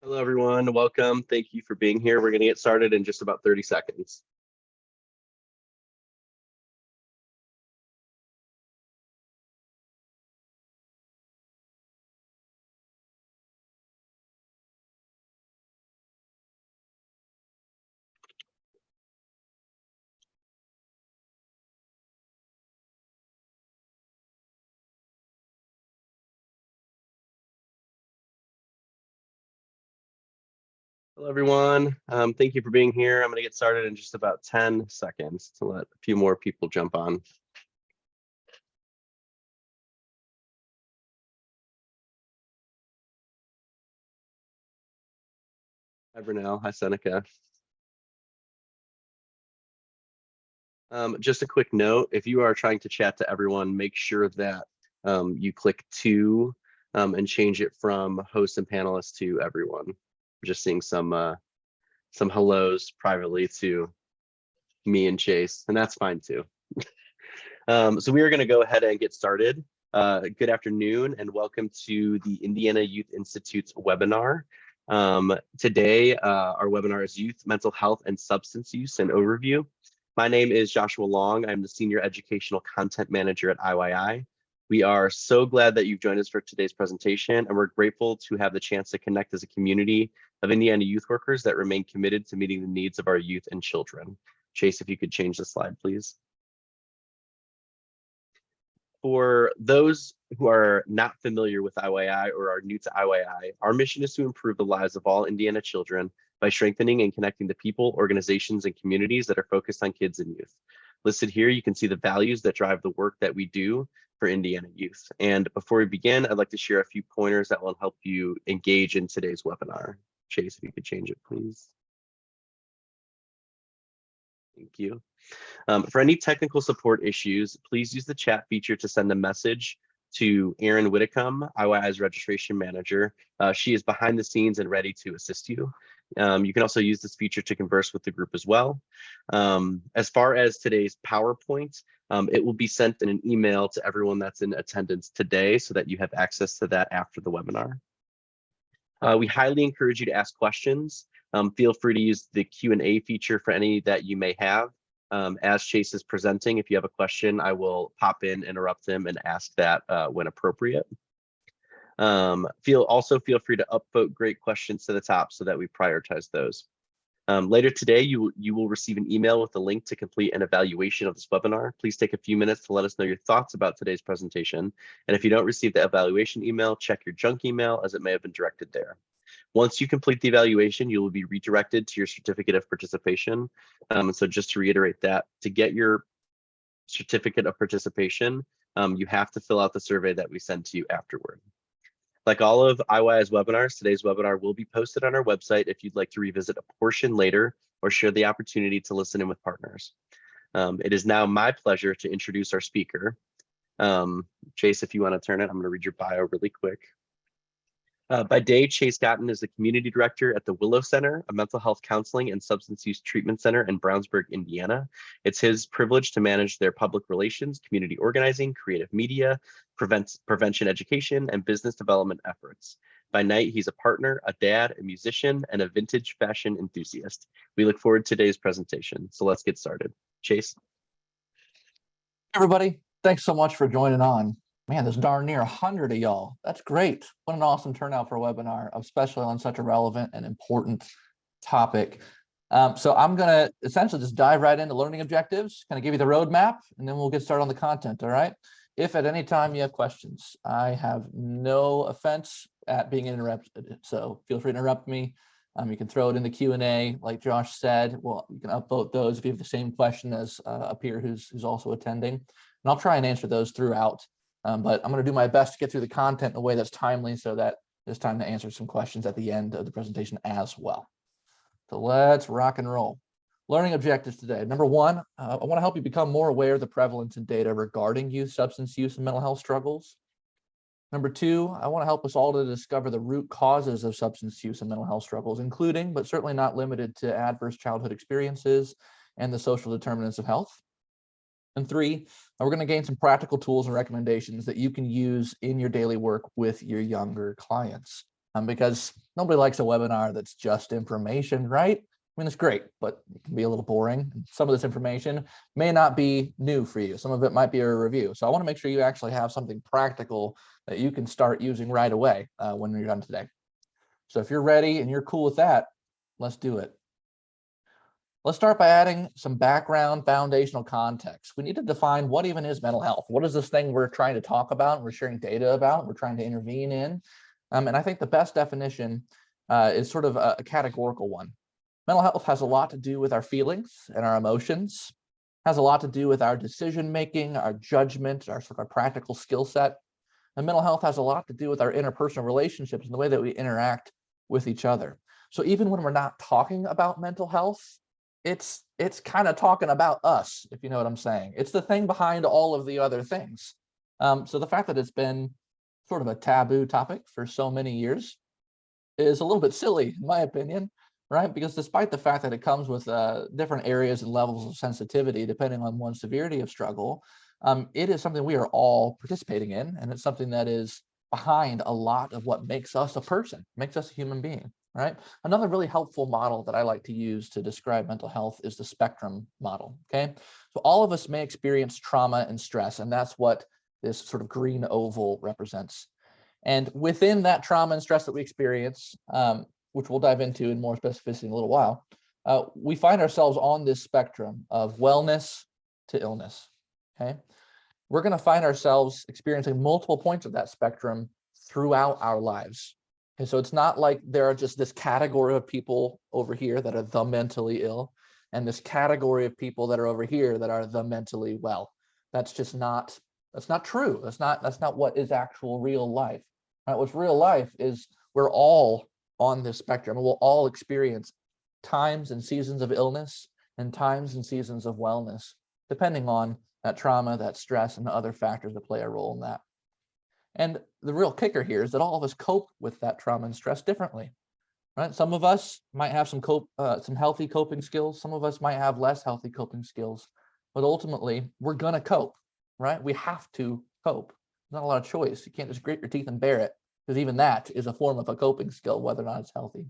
Hello, everyone. Welcome. Thank you for being here. We're going to get started in just about 30 seconds. Hello, everyone. Thank you for being here. I'm going to get started in just about 10 seconds to let a few more people jump on. Hi, Brunel. Hi, Seneca. Just a quick note, if you are trying to chat to everyone, make sure that you click to and change it from host and panelists to everyone. I'm just seeing some hellos privately to me and Chase, and that's fine too. So we are going to go ahead and get started. Good afternoon and welcome to the Indiana Youth Institute's webinar. Today, our webinar is Youth Mental Health and Substance Use, an overview. My name is Joshua Long. I'm the Senior Educational Content Manager at IYI. We are so glad that you've joined us for today's presentation, and we're grateful to have the chance to connect as a community of Indiana youth workers that remain committed to meeting the needs of our youth and children. Chase, if you could change the slide, please. For those who are not familiar with IYI or are new to IYI, our mission is to improve the lives of all Indiana children by strengthening and connecting the people, organizations, and communities that are focused on kids and youth. Listed here, you can see the values that drive the work that we do for Indiana youth. And before we begin, I'd like to share a few pointers that will help you engage in today's webinar. Chase, if you could change it, please. Thank you. For any technical support issues, please use the chat feature to send a message to Erin Whitcomb, IYI's registration manager. She is behind the scenes and ready to assist you. You can also use this feature to converse with the group as well. As far as today's PowerPoint, it will be sent in an email to everyone that's in attendance today so that you have access to that after the webinar. We highly encourage you to ask questions. Feel free to use the Q&A feature for any that you may have. As Chase is presenting, if you have a question, I will pop in, interrupt him, and ask that when appropriate. Also feel free to upvote great questions to the top so that we prioritize those. Later today, you will receive an email with a link to complete an evaluation of this webinar. Please take a few minutes to let us know your thoughts about today's presentation. And if you don't receive the evaluation email, check your junk email as it may have been directed there. Once you complete the evaluation, you will be redirected to your certificate of participation. So just to reiterate that, to get your certificate of participation, you have to fill out the survey that we send to you afterward. Like all of IYI's webinars, today's webinar will be posted on our website if you'd like to revisit a portion later or share the opportunity to listen in with partners. It is now my pleasure to introduce our speaker. Chase, if you want to turn it, I'm going to read your bio really quick. By day, Chase Gatton is the community director at the Willow Center, a mental health counseling and substance use treatment center in Brownsburg, Indiana. It's his privilege to manage their public relations, community organizing, creative media, prevention education, and business development efforts. By night, he's a partner, a dad, a musician, and a vintage fashion enthusiast. We look forward to today's presentation. So let's get started. Chase. Everybody, thanks so much for joining on. Man, there's darn near 100 of y'all. That's great. What an awesome turnout for a webinar, especially on such a relevant and important topic. So I'm going to essentially just dive right into learning objectives, kind of give you the roadmap, and then we'll get started on the content, all right? If at any time you have questions, I have no offense at being interrupted, so feel free to interrupt me. You can throw it in the Q&A, like Josh said. Well, you can upvote those if you have the same question as up here who's also attending. And I'll try and answer those throughout. But I'm going to do my best to get through the content in a way that's timely so that there's time to answer some questions at the end of the presentation as well. So let's rock and roll. Learning objectives today. Number one, I want to help you become more aware of the prevalence and data regarding youth substance use and mental health struggles. Number two, I want to help us all to discover the root causes of substance use and mental health struggles, including, but certainly not limited to, adverse childhood experiences and the social determinants of health. And three, we're going to gain some practical tools and recommendations that you can use in your daily work with your younger clients. because nobody likes a webinar that's just information, right? I mean, it's great, but it can be a little boring. Some of this information may not be new for you. Some of it might be a review. So I want to make sure you actually have something practical that you can start using right away when you're done today. So if you're ready and you're cool with that, let's do it. Let's start by adding some background foundational context. We need to define what even is mental health. What is this thing we're trying to talk about, we're sharing data about, we're trying to intervene in? And I think the best definition is sort of a categorical one. Mental health has a lot to do with our feelings and our emotions, has a lot to do with our decision making, our judgment, our sort of practical skill set. And mental health has a lot to do with our interpersonal relationships and the way that we interact with each other. So even when we're not talking about mental health, it's kind of talking about us, if you know what I'm saying. It's the thing behind all of the other things. So the fact that it's been sort of a taboo topic for so many years is a little bit silly, in my opinion, right? Because despite the fact that it comes with different areas and levels of sensitivity, depending on one's severity of struggle, it is something we are all participating in, and it's something that is behind a lot of what makes us a person, makes us a human being, right? Another really helpful model that I like to use to describe mental health is the spectrum model, okay? So all of us may experience trauma and stress, and that's what this sort of green oval represents. And within that trauma and stress that we experience, which we'll dive into in more specificity in a little while, we find ourselves on this spectrum of wellness to illness, okay? We're gonna find ourselves experiencing multiple points of that spectrum throughout our lives. And so it's not like there are just this category of people over here that are the mentally ill, and this category of people that are over here that are the mentally well. That's just not, that's not true. That's not what is actual real life. Right? What's real life is we're all on this spectrum, and we'll all experience times and seasons of illness and times and seasons of wellness, depending on that trauma, that stress, and the other factors that play a role in that. And the real kicker here is that all of us cope with that trauma and stress differently, right? Some of us might have some healthy coping skills. Some of us might have less healthy coping skills, but ultimately we're gonna cope, right? We have to cope. There's not a lot of choice. You can't just grit your teeth and bear it, because even that is a form of a coping skill, whether or not it's healthy.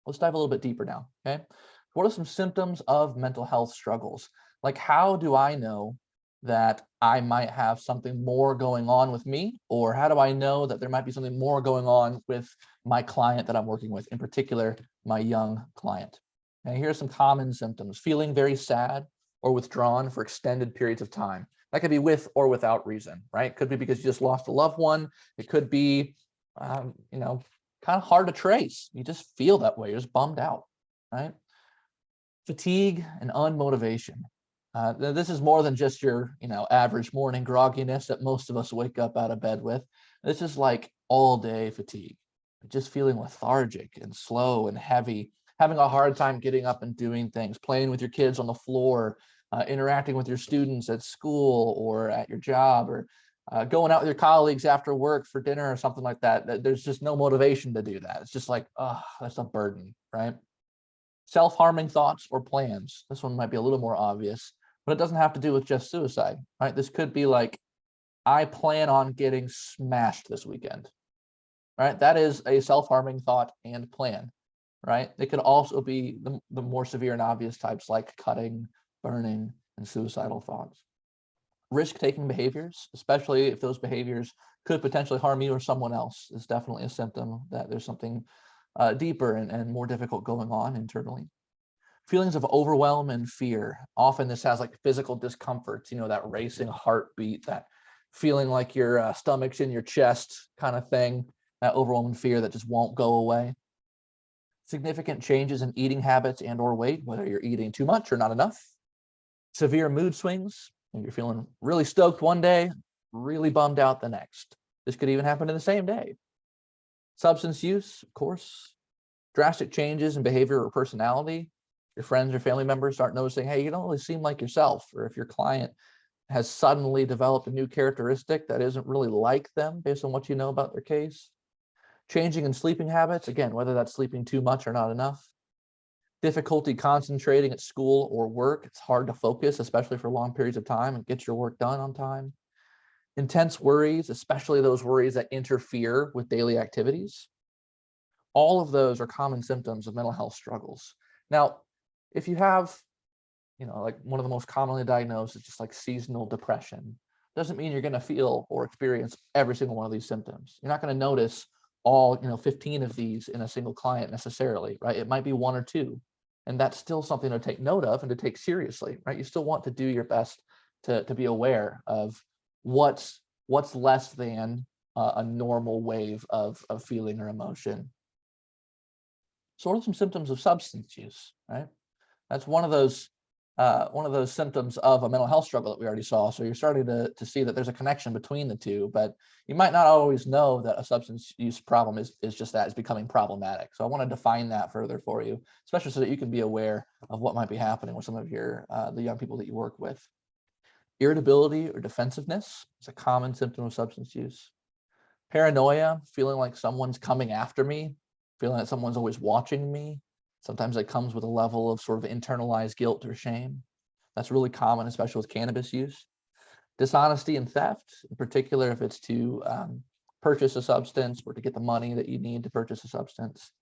Let's dive a little bit deeper now, okay? What are some symptoms of mental health struggles? Like, how do I know that I might have something more going on with me? Or how do I know that there might be something more going on with my client that I'm working with, in particular, my young client? And here's some common symptoms: feeling very sad or withdrawn for extended periods of time. That could be with or without reason, right? Could be because you just lost a loved one. It could be, kind of hard to trace. You just feel that way. You're just bummed out, right? Fatigue and unmotivation. This is more than just your, average morning grogginess that most of us wake up out of bed with. This is like all day fatigue, just feeling lethargic and slow and heavy, having a hard time getting up and doing things, playing with your kids on the floor, interacting with your students at school or at your job, or going out with your colleagues after work for dinner or something like that. There's just no motivation to do that. It's just like, oh, that's a burden, right? Self-harming thoughts or plans. This one might be a little more obvious, but it doesn't have to do with just suicide, right? This could be like, I plan on getting smashed this weekend, right? That is a self-harming thought and plan, right? It could also be the more severe and obvious types like cutting, burning, and suicidal thoughts. Risk-taking behaviors, especially if those behaviors could potentially harm you or someone else, is definitely a symptom that there's something deeper and more difficult going on internally. Feelings of overwhelm and fear. Often this has like physical discomforts, that racing heartbeat, that feeling like your stomach's in your chest kind of thing, that overwhelming fear that just won't go away. Significant changes in eating habits and or weight, whether you're eating too much or not enough. Severe mood swings. You're feeling really stoked one day, really bummed out the next. This could even happen in the same day. Substance use, of course. Drastic changes in behavior or personality. Your friends or family members start noticing, hey, you don't really seem like yourself. Or if your client has suddenly developed a new characteristic that isn't really like them based on what you know about their case. Changing in sleeping habits, again, whether that's sleeping too much or not enough. Difficulty concentrating at school or work. It's hard to focus, especially for long periods of time, and get your work done on time. Intense worries, especially those worries that interfere with daily activities. All of those are common symptoms of mental health struggles. Now, if you have, like one of the most commonly diagnosed is just like seasonal depression, doesn't mean you're going to feel or experience every single one of these symptoms. You're not going to notice all 15 of these in a single client necessarily, right? It might be one or two, and that's still something to take note of and to take seriously, right? You still want to do your best to be aware of what's less than a normal wave of feeling or emotion. So what are some symptoms of substance use, right? That's one of those symptoms of a mental health struggle that we already saw. So you're starting to see that there's a connection between the two, but you might not always know that a substance use problem is just that, is becoming problematic. So I want to define that further for you, especially so that you can be aware of what might be happening with some of your the young people that you work with. Irritability or defensiveness is a common symptom of substance use. Paranoia, feeling like someone's coming after me, feeling that someone's always watching me. Sometimes it comes with a level of sort of internalized guilt or shame. That's really common, especially with cannabis use. Dishonesty and theft, in particular, if it's to purchase a substance or to get the money that you need to purchase a substance.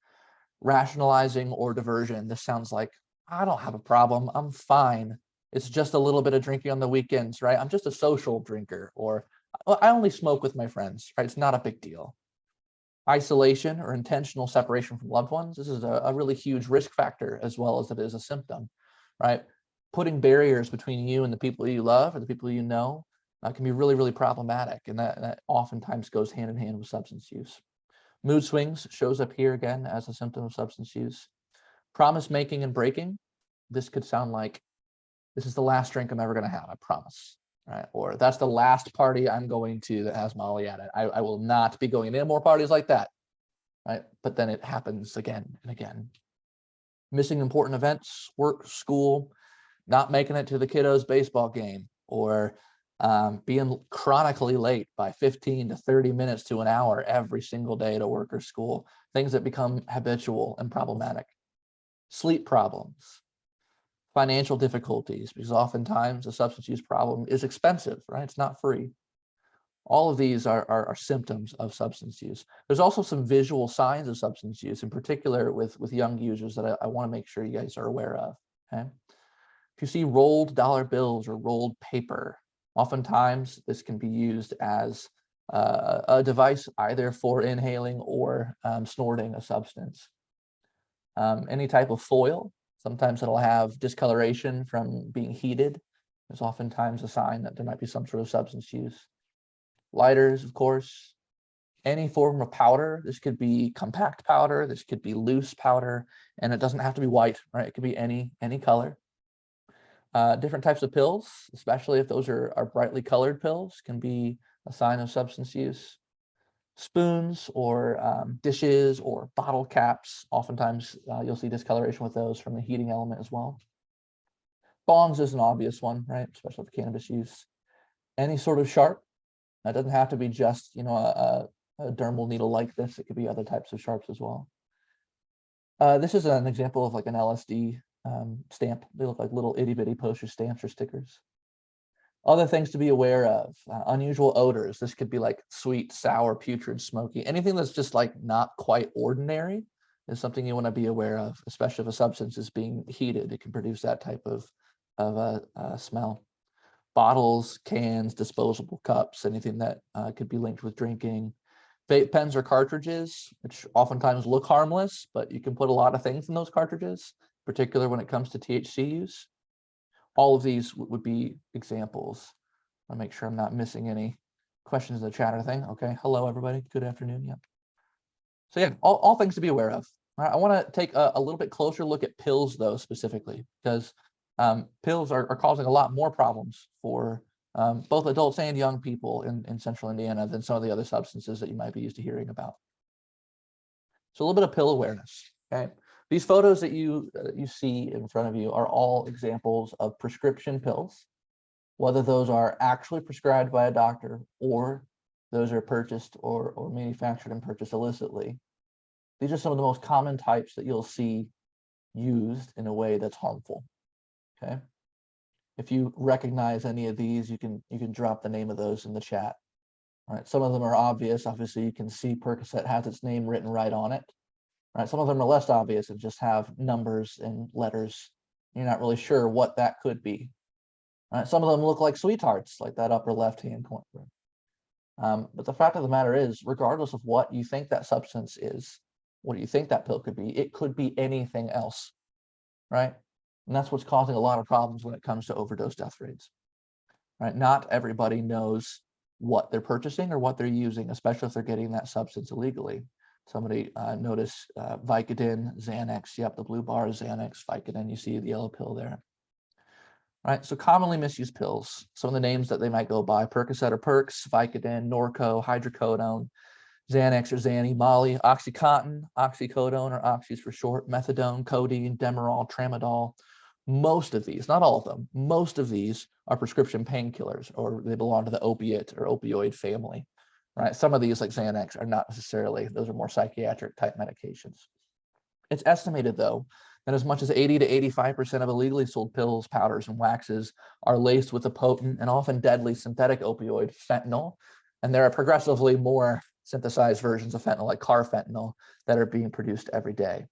Rationalizing or diversion. This sounds like, I don't have a problem, I'm fine. It's just a little bit of drinking on the weekends, right? I'm just a social drinker, or I only smoke with my friends, right? It's not a big deal. Isolation or intentional separation from loved ones. This is a really huge risk factor as well as it is a symptom, right? Putting barriers between you and the people you love or the people you know can be really, really problematic. And that oftentimes goes hand in hand with substance use. Mood swings shows up here again as a symptom of substance use. Promise making and breaking. This could sound like, this is the last drink I'm ever going to have, I promise. Right? Or that's the last party I'm going to that has Molly at it. I will not be going to any more parties like that. Right? But then it happens again and again. Missing important events, work, school, not making it to the kiddos' baseball game, or being chronically late by 15 to 30 minutes to an hour every single day to work or school, things that become habitual and problematic. Sleep problems, financial difficulties, because oftentimes a substance use problem is expensive, right? It's not free. All of these are symptoms of substance use. There's also some visual signs of substance use, in particular with young users, that I want to make sure you guys are aware of. Okay, if you see rolled dollar bills or rolled paper, oftentimes this can be used as a device either for inhaling or snorting a substance. Any type of foil, sometimes it'll have discoloration from being heated. There's oftentimes a sign that there might be some sort of substance use. Lighters, of course, any form of powder. This could be compact powder, this could be loose powder, and it doesn't have to be white, right? It could be any color. Different types of pills, especially if those are brightly colored pills, can be a sign of substance use. Spoons or dishes or bottle caps, oftentimes you'll see discoloration with those from the heating element as well. Bongs is an obvious one, right? Especially with cannabis use. Any sort of sharp. That doesn't have to be just a dermal needle like this. It could be other types of sharps as well. This is an example of like an LSD stamp. They look like little itty bitty postage stamps or stickers. Other things to be aware of, unusual odors. This could be like sweet, sour, putrid, smoky. Anything that's just like not quite ordinary is something you want to be aware of, especially if a substance is being heated. It can produce that type of smell. Bottles, cans, disposable cups, anything that could be linked with drinking. Vape pens or cartridges, which oftentimes look harmless, but you can put a lot of things in those cartridges, particularly when it comes to THC use. All of these would be examples. I'll make sure I'm not missing any questions in the chat or thing. Okay, hello everybody, good afternoon. Yeah. So yeah, all things to be aware of. I want to take a little bit closer look at pills though, specifically, because pills are causing a lot more problems for both adults and young people in central Indiana than some of the other substances that you might be used to hearing about. So a little bit of pill awareness, okay? These photos that you see in front of you are all examples of prescription pills, whether those are actually prescribed by a doctor or those are purchased or manufactured and purchased illicitly. These are some of the most common types that you'll see used in a way that's harmful, okay? If you recognize any of these, you can drop the name of those in the chat. All right, some of them are obvious. Obviously, you can see Percocet has its name written right on it. right? Some of them are less obvious and just have numbers and letters. You're not really sure what that could be. Right? Some of them look like sweethearts, like that upper left-hand corner. But the fact of the matter is, regardless of what you think that substance is, what do you think that pill could be, it could be anything else, right? And that's what's causing a lot of problems when it comes to overdose death rates, right? Not everybody knows what they're purchasing or what they're using, especially if they're getting that substance illegally. Somebody notice Vicodin, Xanax. Yep, the blue bar is Xanax, Vicodin. You see the yellow pill there. Right, so commonly misused pills. Some of the names that they might go by: Percocet or Perks, Vicodin, Norco, hydrocodone, Xanax or Xanny, Molly, OxyContin, oxycodone or oxys for short, methadone, codeine, Demerol, Tramadol. Most of these, not all of them, most of these are prescription painkillers, or they belong to the opiate or opioid family, right? Some of these, like Xanax, are not necessarily, those are more psychiatric type medications. It's estimated, though, that as much as 80 to 85% of illegally sold pills, powders, and waxes are laced with a potent and often deadly synthetic opioid, fentanyl, and there are progressively more synthesized versions of fentanyl, like carfentanil, that are being produced every day.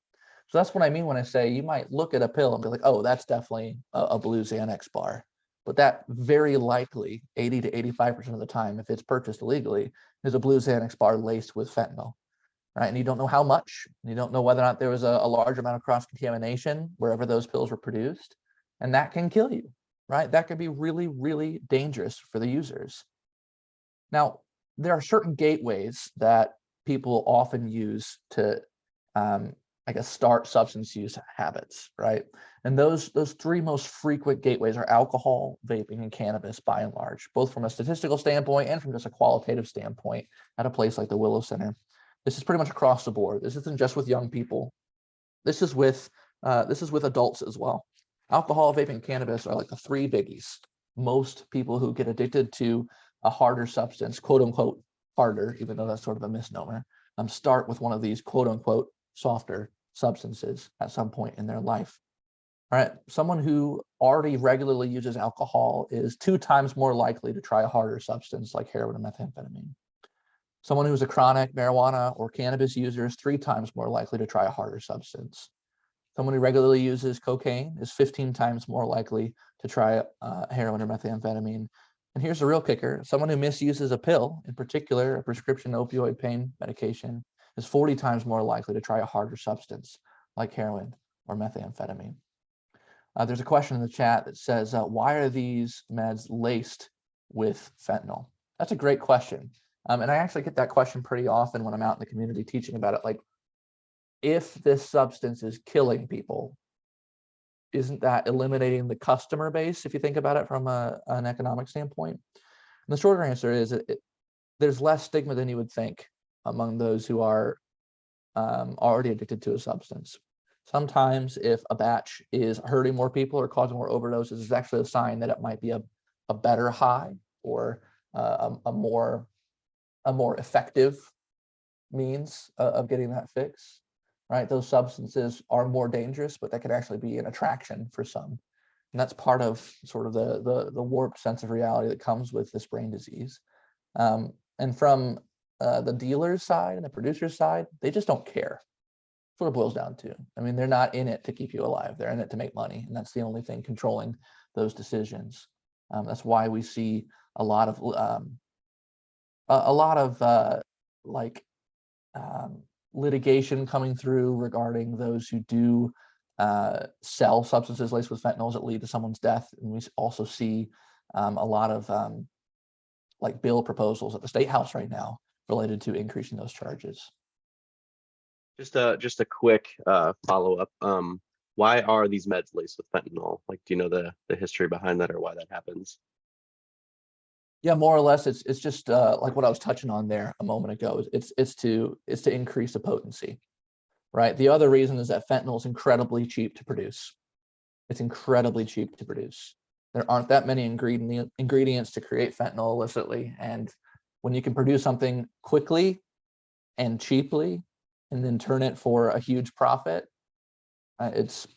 So that's what I mean when I say you might look at a pill and be like, oh, that's definitely a blue Xanax bar. But that very likely 80 to 85% of the time, if it's purchased illegally, is a blue Xanax bar laced with fentanyl, right? And you don't know how much, you don't know whether or not there was a large amount of cross-contamination wherever those pills were produced, and that can kill you, right? That could be really, really dangerous for the users. Now, there are certain gateways that people often use to, I guess, start substance use habits, right? And those three most frequent gateways are alcohol, vaping, and cannabis, by and large, both from a statistical standpoint and from just a qualitative standpoint at a place like the Willow Center. This is pretty much across the board. This isn't just with young people. This is with adults as well. Alcohol, vaping, cannabis are like the three biggies. Most people who get addicted to a harder substance, quote unquote harder, even though that's sort of a misnomer, start with one of these quote unquote softer substances at some point in their life. All right, someone who already regularly uses alcohol is 2 times more likely to try a harder substance like heroin and methamphetamine. Someone who's a chronic marijuana or cannabis user is 3 times more likely to try a harder substance. Someone who regularly uses cocaine is 15 times more likely to try heroin or methamphetamine. And here's the real kicker: someone who misuses a pill, in particular a prescription opioid pain medication, is 40 times more likely to try a harder substance like heroin or methamphetamine. There's a question in the chat that says, why are these meds laced with fentanyl? That's a great question. And I actually get that question pretty often when I'm out in the community teaching about it. Like, if this substance is killing people, isn't that eliminating the customer base, if you think about it from an economic standpoint? And the shorter answer is there's less stigma than you would think among those who are already addicted to a substance. Sometimes if a batch is hurting more people or causing more overdoses, it's actually a sign that it might be a better high or a more effective means of getting that fix, right? Those substances are more dangerous, but that could actually be an attraction for some. And that's part of sort of the warped sense of reality that comes with this brain disease. And from the dealer's side and the producer's side, they just don't care. That's what it boils down to. I mean, they're not in it to keep you alive. They're in it to make money. And that's the only thing controlling those decisions. That's why we see a lot of litigation coming through regarding those who do sell substances laced with fentanyls that lead to someone's death. And we also see a lot of like bill proposals at the State House right now related to increasing those charges. Just a quick follow-up. Why are these meds laced with fentanyl? Like, do you know the history behind that or why that happens? Yeah, more or less, it's just like what I was touching on there a moment ago. It's to increase the potency, right? The other reason is that fentanyl is incredibly cheap to produce. It's incredibly cheap to produce. There aren't that many ingredients to create fentanyl illicitly, and when you can produce something quickly and cheaply, and then turn it for a huge profit, it's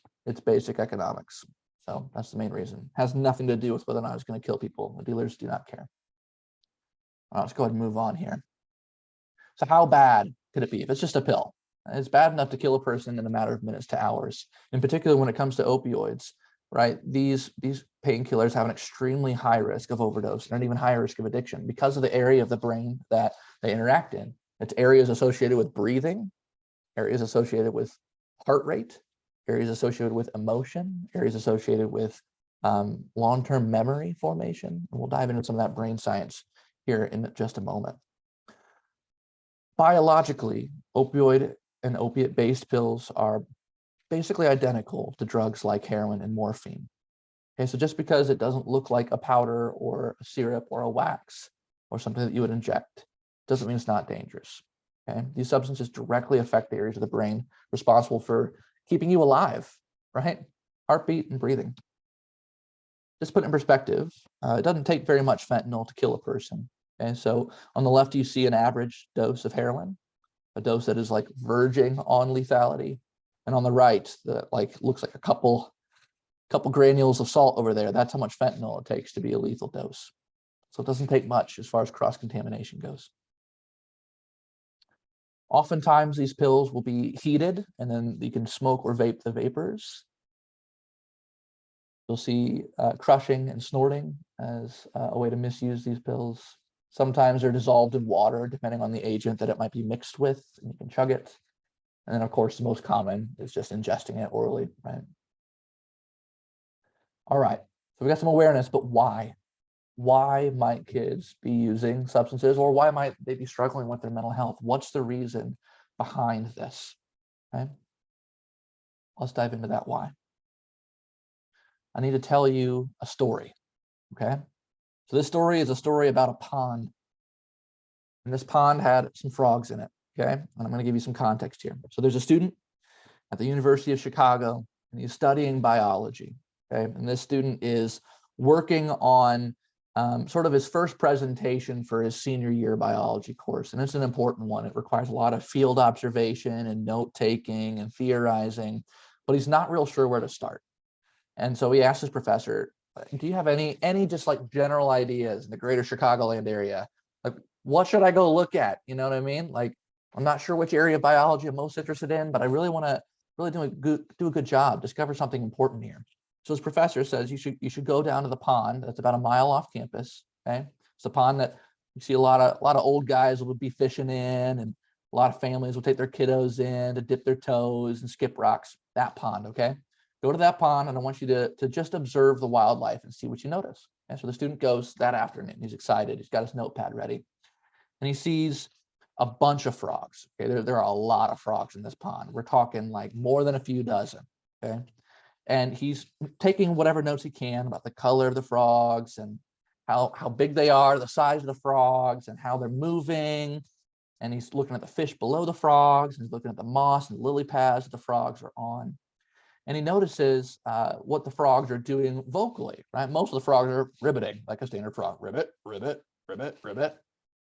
basic economics. So that's the main reason. It has nothing to do with whether or not it's going to kill people. The dealers do not care. All right, let's go ahead and move on here. So how bad could it be if it's just a pill? It's bad enough to kill a person in a matter of minutes to hours. In particular, when it comes to opioids, right? These painkillers have an extremely high risk of overdose and an even higher risk of addiction because of the area of the brain that they interact in. It's areas associated with breathing, areas associated with heart rate, areas associated with emotion, areas associated with long-term memory formation. And we'll dive into some of that brain science here in just a moment. Biologically, opioid and opiate-based pills are basically identical to drugs like heroin and morphine. Okay, so just because it doesn't look like a powder or a syrup or a wax or something that you would inject, doesn't mean it's not dangerous. Okay, these substances directly affect the areas of the brain responsible for keeping you alive, right? Heartbeat and breathing. Just put it in perspective, it doesn't take very much fentanyl to kill a person. Okay, so on the left, you see an average dose of heroin, a dose that is like verging on lethality. And on the right, that like looks like a couple granules of salt over there. That's how much fentanyl it takes to be a lethal dose. So it doesn't take much as far as cross-contamination goes. Oftentimes, these pills will be heated, and then you can smoke or vape the vapors. You'll see crushing and snorting as a way to misuse these pills. Sometimes they're dissolved in water, depending on the agent that it might be mixed with, and you can chug it. And then, of course, the most common is just ingesting it orally, right? All right, so we got some awareness, but why? Why might kids be using substances, or why might they be struggling with their mental health? What's the reason behind this? Okay, let's dive into that why. I need to tell you a story, okay? So this story is a story about a pond. And this pond had some frogs in it, okay? And I'm gonna give you some context here. So there's a student at the University of Chicago, and he's studying biology, okay? And this student is working on sort of his first presentation for his senior year biology course. And it's an important one. It requires a lot of field observation and note-taking and theorizing, but he's not real sure where to start. And so he asked his professor, do you have any just like general ideas in the greater Chicagoland area? Like, what should I go look at? You know what I mean? Like, I'm not sure which area of biology I'm most interested in, but I really want to do a good job, discover something important here. So his professor says you should go down to the pond that's about a mile off campus. Okay, it's a pond that you see a lot of old guys will be fishing in, and a lot of families will take their kiddos in to dip their toes and skip rocks. That pond, okay? Go to that pond, and I want you to just observe the wildlife and see what you notice. And so the student goes that afternoon. He's excited. He's got his notepad ready, and he sees a bunch of frogs. Okay, there are a lot of frogs in this pond. We're talking like more than a few dozen. Okay, and he's taking whatever notes he can about the color of the frogs and how big they are, the size of the frogs, and how they're moving. And he's looking at the fish below the frogs, and he's looking at the moss and lily pads that the frogs are on. And he notices what the frogs are doing vocally, right? Most of the frogs are ribbiting, like a standard frog, ribbit, ribbit, ribbit, ribbit.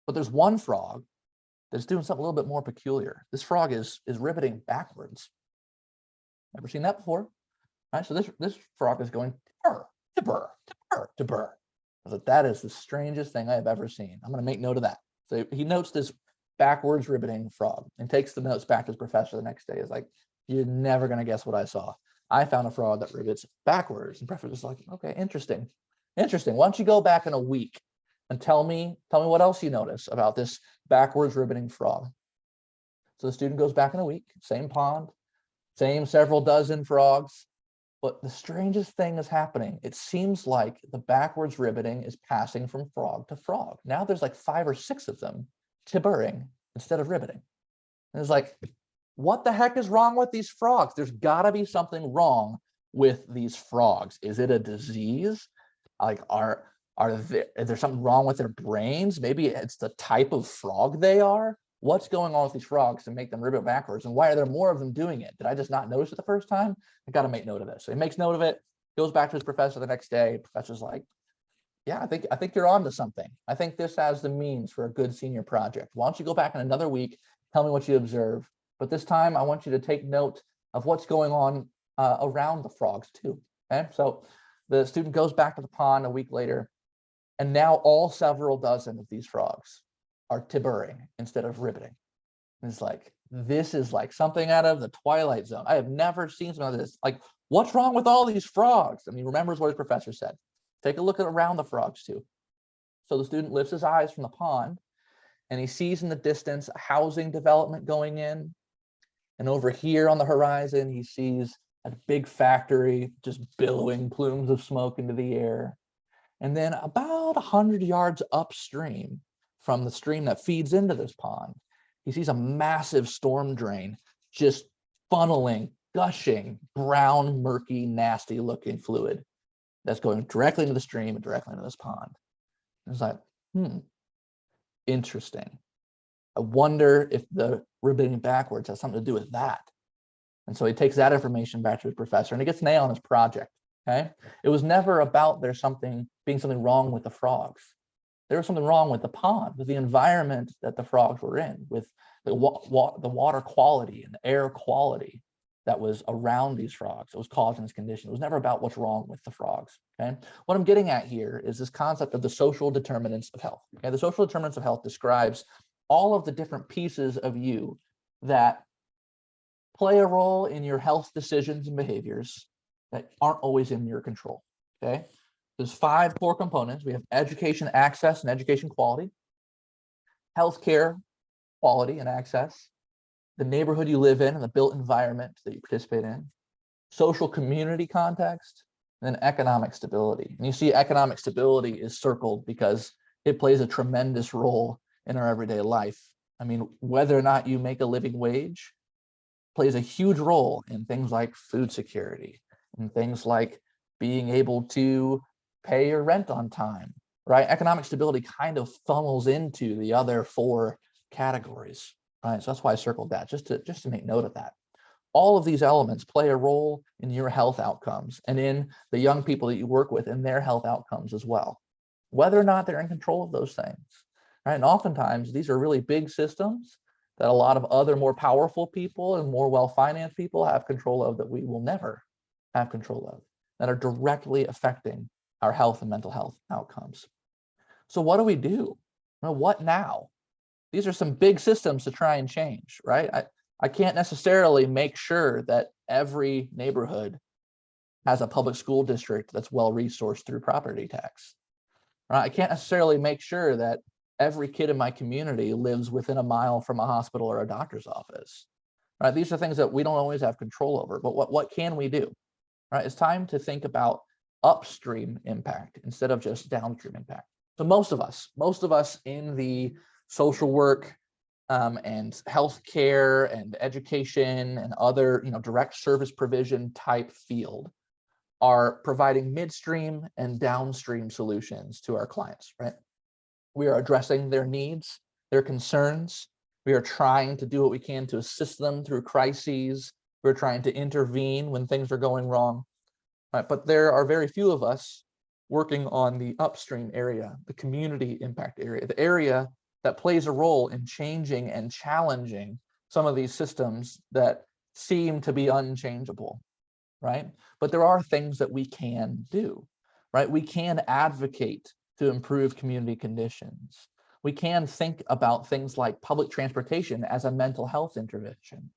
But there's one frog that's doing something a little bit more peculiar. This frog is ribbiting backwards. Never seen that before, right? So this frog is going burr, to burr, to burr, to burr. I was like, that is the strangest thing I have ever seen. I'm going to make note of that. So he notes this backwards ribbiting frog and takes the notes back to his professor the next day. He's like, you're never going to guess what I saw. I found a frog that ribbits backwards. And professor was like, okay, interesting. Interesting. Why don't you go back in a week and tell me what else you notice about this backwards ribbiting frog. So the student goes back in a week, same pond, same several dozen frogs. But the strangest thing is happening. It seems like the backwards ribbiting is passing from frog to frog. Now there's like 5 or 6 of them tibbering instead of ribbiting. And it's like, what the heck is wrong with these frogs? There's got to be something wrong with these frogs. Is it a disease? Like, is there something wrong with their brains? Maybe it's the type of frog they are. What's going on with these frogs to make them ribbit backwards? And why are there more of them doing it? Did I just not notice it the first time? I got to make note of this. So he makes note of it, goes back to his professor the next day. Professor's like, yeah, I think you're on to something. I think this has the means for a good senior project. Why don't you go back in another week, tell me what you observe. But this time I want you to take note of what's going on around the frogs too. Okay, so the student goes back to the pond a week later, and now all several dozen of these frogs are tibbering instead of ribbiting. It's like, this is like something out of the Twilight Zone. I have never seen something like this. Like, what's wrong with all these frogs? And he remembers what his professor said. Take a look at around the frogs too. So the student lifts his eyes from the pond and he sees in the distance a housing development going in. And over here on the horizon, he sees a big factory just billowing plumes of smoke into the air. And then about 100 yards upstream from the stream that feeds into this pond, he sees a massive storm drain just funneling, gushing, brown, murky, nasty looking fluid that's going directly into the stream and directly into this pond. And it's like, interesting. I wonder if the ribboning backwards has something to do with that. And so he takes that information back to his professor and he gets an A on his project. Okay. It was never about there's being something wrong with the frogs. There was something wrong with the pond, with the environment that the frogs were in, with the water quality and the air quality that was around these frogs. It was causing this condition. It was never about what's wrong with the frogs. Okay. What I'm getting at here is this concept of the social determinants of health. Okay. The social determinants of health describes all of the different pieces of you that play a role in your health decisions and behaviors that aren't always in your control. Okay. There's 5 core components. We have education access and education quality, healthcare quality and access, the neighborhood you live in and the built environment that you participate in, social community context, and then economic stability. And you see economic stability is circled because it plays a tremendous role in our everyday life. I mean, whether or not you make a living wage plays a huge role in things like food security and things like being able to pay your rent on time, right? Economic stability kind of funnels into the other 4 categories, right? So that's why I circled that, just to make note of that. All of these elements play a role in your health outcomes and in the young people that you work with and their health outcomes as well, whether or not they're in control of those things, right? And oftentimes these are really big systems that a lot of other more powerful people and more well-financed people have control of that we will never have control of, that are directly affecting our health and mental health outcomes. So what do we do? Well, what now? These are some big systems to try and change, right? I can't necessarily make sure that every neighborhood has a public school district that's well resourced through property tax. Right? I can't necessarily make sure that every kid in my community lives within a mile from a hospital or a doctor's office. Right? These are things that we don't always have control over, but what can we do? Right? It's time to think about upstream impact instead of just downstream impact. So most of us in the social work and healthcare and education and other, direct service provision type field are providing midstream and downstream solutions to our clients, right? We are addressing their needs, their concerns. We are trying to do what we can to assist them through crises. We're trying to intervene when things are going wrong. Right? But there are very few of us working on the upstream area, the community impact area, the area that plays a role in changing and challenging some of these systems that seem to be unchangeable, right? But there are things that we can do, right? We can advocate to improve community conditions. We can think about things like public transportation as a mental health intervention,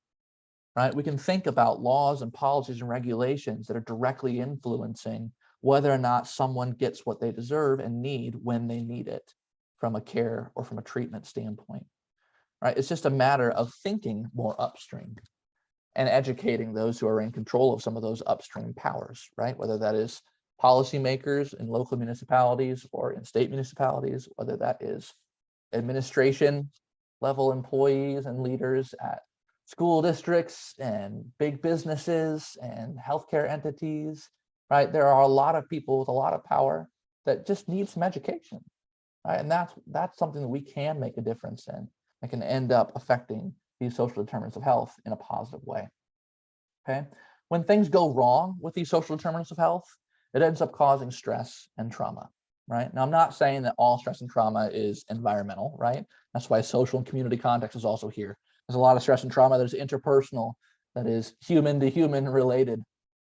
right? We can think about laws and policies and regulations that are directly influencing whether or not someone gets what they deserve and need when they need it from a care or from a treatment standpoint, right? It's just a matter of thinking more upstream and educating those who are in control of some of those upstream powers, right? Whether that is policymakers in local municipalities or in state municipalities, whether that is administration level employees and leaders at school districts and big businesses and healthcare entities, right? There are a lot of people with a lot of power that just need some education, right? And that's something that we can make a difference in and can end up affecting these social determinants of health in a positive way, okay? When things go wrong with these social determinants of health, it ends up causing stress and trauma, right? Now, I'm not saying that all stress and trauma is environmental, right? That's why social and community context is also here. There's a lot of stress and trauma that is interpersonal, that is human to human related,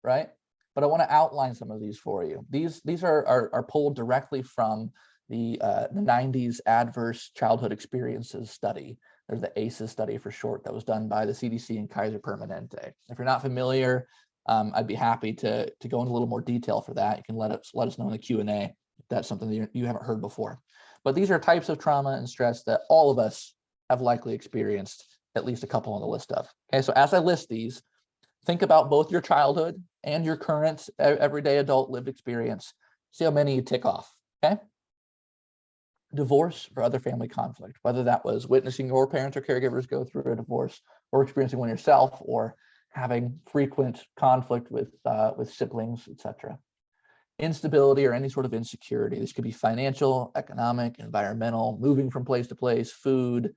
right? But I want to outline some of these for you. These are pulled directly from the 90s Adverse Childhood Experiences study There's the ACEs study for short that was done by the CDC and Kaiser Permanente. If you're not familiar, I'd be happy to go into a little more detail for that. You can let us know in the Q&A if that's something that you haven't heard before. But these are types of trauma and stress that all of us have likely experienced at least a couple on the list of. Okay, so as I list these, think about both your childhood and your current everyday adult lived experience. See how many you tick off, okay? Divorce or other family conflict, whether that was witnessing your parents or caregivers go through a divorce, or experiencing one yourself, or having frequent conflict with siblings, etc. Instability or any sort of insecurity. This could be financial, economic, environmental, moving from place to place, food,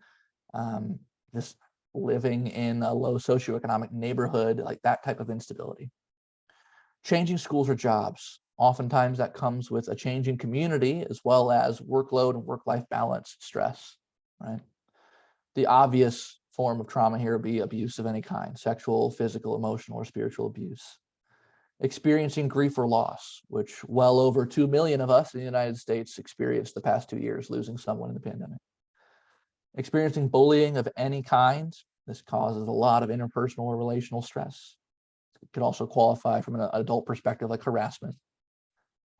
just living in a low socioeconomic neighborhood, like that type of instability. Changing schools or jobs. Oftentimes that comes with a changing community as well as workload and work-life balance stress, right? The obvious form of trauma here would be abuse of any kind, sexual, physical, emotional, or spiritual abuse. Experiencing grief or loss, which well over 2 million of us in the United States experienced the past 2 years, losing someone in the pandemic. Experiencing bullying of any kind. This causes a lot of interpersonal or relational stress. It could also qualify from an adult perspective like harassment.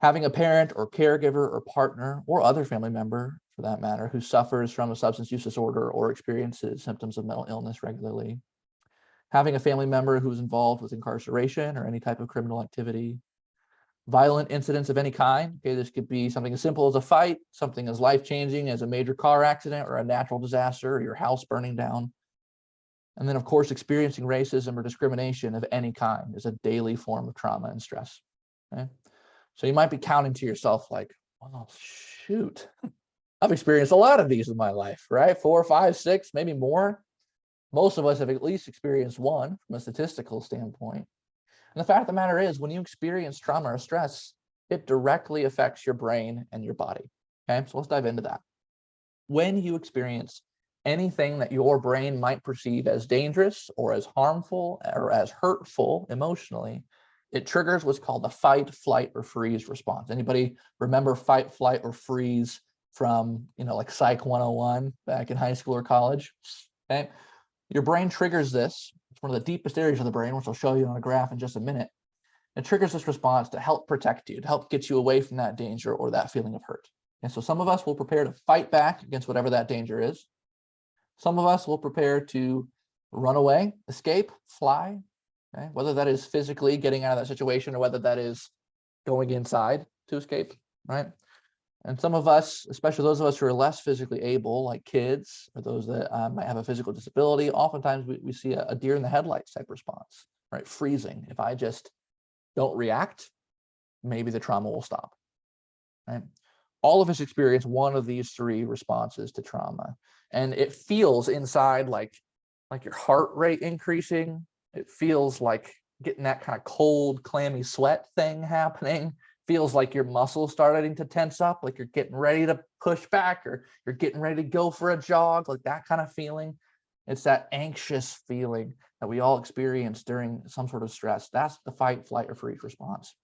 Having a parent or caregiver or partner or other family member, for that matter, who suffers from a substance use disorder or experiences symptoms of mental illness regularly. Having a family member who's involved with incarceration or any type of criminal activity. Violent incidents of any kind. Okay, this could be something as simple as a fight, something as life-changing as a major car accident or a natural disaster or your house burning down. And then, of course, experiencing racism or discrimination of any kind is a daily form of trauma and stress. Okay? So you might be counting to yourself like, oh, shoot, I've experienced a lot of these in my life, right? 4, 5, 6, maybe more. Most of us have at least experienced one from a statistical standpoint. And the fact of the matter is, when you experience trauma or stress, it directly affects your brain and your body. Okay, so let's dive into that. When you experience anything that your brain might perceive as dangerous or as harmful or as hurtful emotionally, it triggers what's called the fight, flight, or freeze response. Anybody remember fight, flight, or freeze from, like Psych 101 back in high school or college? Okay, your brain triggers this. It's one of the deepest areas of the brain, which I'll show you on a graph in just a minute. It triggers this response to help protect you, to help get you away from that danger or that feeling of hurt. And so some of us will prepare to fight back against whatever that danger is. Some of us will prepare to run away, escape, fly, okay? Whether that is physically getting out of that situation or whether that is going inside to escape, right? And some of us, especially those of us who are less physically able, like kids, or those that might have a physical disability, oftentimes we see a deer in the headlights type response, right? Freezing. If I just don't react, maybe the trauma will stop, right? All of us experience one of these 3 responses to trauma. And it feels inside like your heart rate increasing. It feels like getting that kind of cold, clammy sweat thing happening. Feels like your muscles starting to tense up, like you're getting ready to push back or you're getting ready to go for a jog, like that kind of feeling. It's that anxious feeling that we all experience during some sort of stress. That's the fight, flight, or freeze response.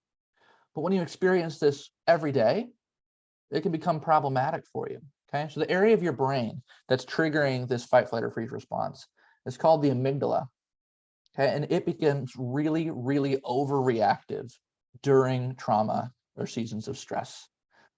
But when you experience this every day, it can become problematic for you. Okay, so the area of your brain that's triggering this fight, flight, or freeze response is called the amygdala. Okay, and it becomes really, really overreactive during trauma or seasons of stress.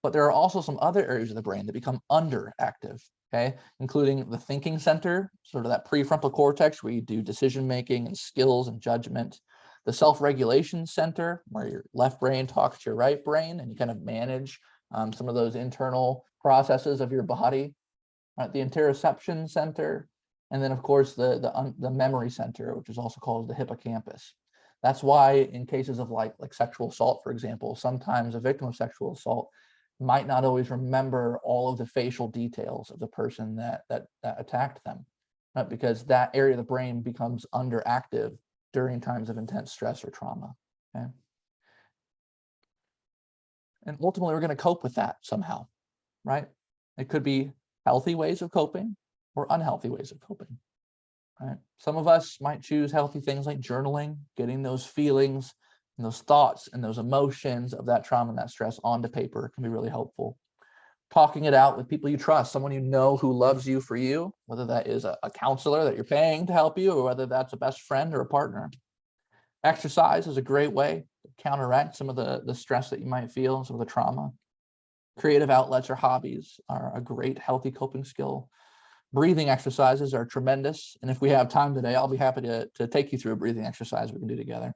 But there are also some other areas of the brain that become underactive, okay, including the thinking center, sort of that prefrontal cortex where you do decision making and skills and judgment, the self-regulation center where your left brain talks to your right brain and you kind of manage some of those internal processes of your body, right? The interoception center, and then of course the memory center, which is also called the hippocampus. That's why in cases of like sexual assault, for example, sometimes a victim of sexual assault might not always remember all of the facial details of the person that attacked them, right? Because that area of the brain becomes underactive during times of intense stress or trauma. Okay. And ultimately, we're going to cope with that somehow, right? It could be healthy ways of coping or unhealthy ways of coping, right? Some of us might choose healthy things like journaling, getting those feelings and those thoughts and those emotions of that trauma and that stress onto paper can be really helpful. talking it out with people you trust, someone you know who loves you for you, whether that is a counselor that you're paying to help you, or whether that's a best friend or a partner. Exercise is a great way to counteract some of the stress that you might feel and some of the trauma. Creative outlets or hobbies are a great healthy coping skill. Breathing exercises are tremendous. And if we have time today, I'll be happy to take you through a breathing exercise we can do together.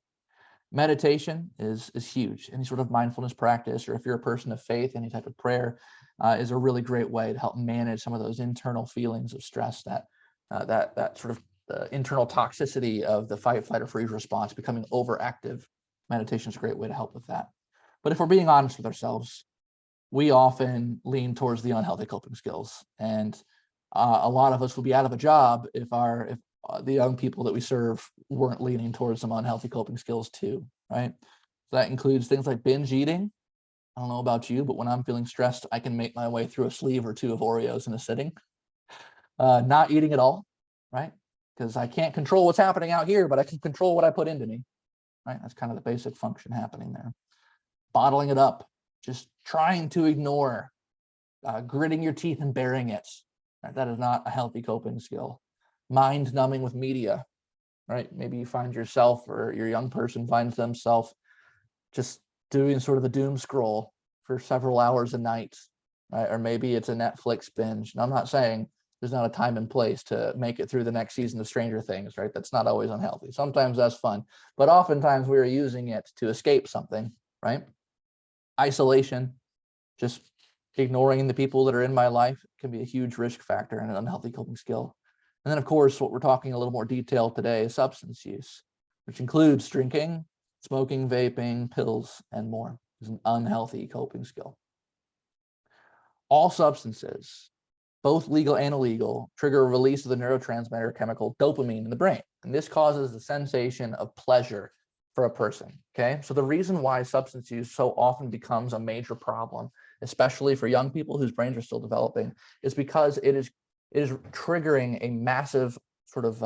Meditation is huge. Any sort of mindfulness practice, or if you're a person of faith, any type of prayer is a really great way to help manage some of those internal feelings of stress, that sort of the internal toxicity of the fight, flight, or freeze response becoming overactive. Meditation is a great way to help with that. But if we're being honest with ourselves, we often lean towards the unhealthy coping skills, and a lot of us would be out of a job if the young people that we serve weren't leaning towards some unhealthy coping skills too, right? So that includes things like binge eating. I don't know about you, but when I'm feeling stressed, I can make my way through a sleeve or two of Oreos in a sitting. Not eating at all, right? Because I can't control what's happening out here, but I can control what I put into me, right? That's kind of the basic function happening there. Bottling it up, just trying to ignore, gritting your teeth and bearing it. Right? That is not a healthy coping skill. Mind numbing with media, right? Maybe you find yourself, or your young person finds themselves just doing sort of the doom scroll for several hours a night, right? Or maybe it's a Netflix binge. And I'm not saying there's not a time and place to make it through the next season of Stranger Things, right? That's not always unhealthy. Sometimes that's fun, but oftentimes we're using it to escape something, right? Isolation, just ignoring the people that are in my life, can be a huge risk factor and an unhealthy coping skill. And then, of course, what we're talking a little more detail today is substance use, which includes drinking, smoking, vaping, pills, and more. Is an unhealthy coping skill. All substances, both legal and illegal, trigger a release of the neurotransmitter chemical dopamine in the brain. And this causes the sensation of pleasure for a person, okay? So the reason why substance use so often becomes a major problem, especially for young people whose brains are still developing, is because it is triggering a massive sort of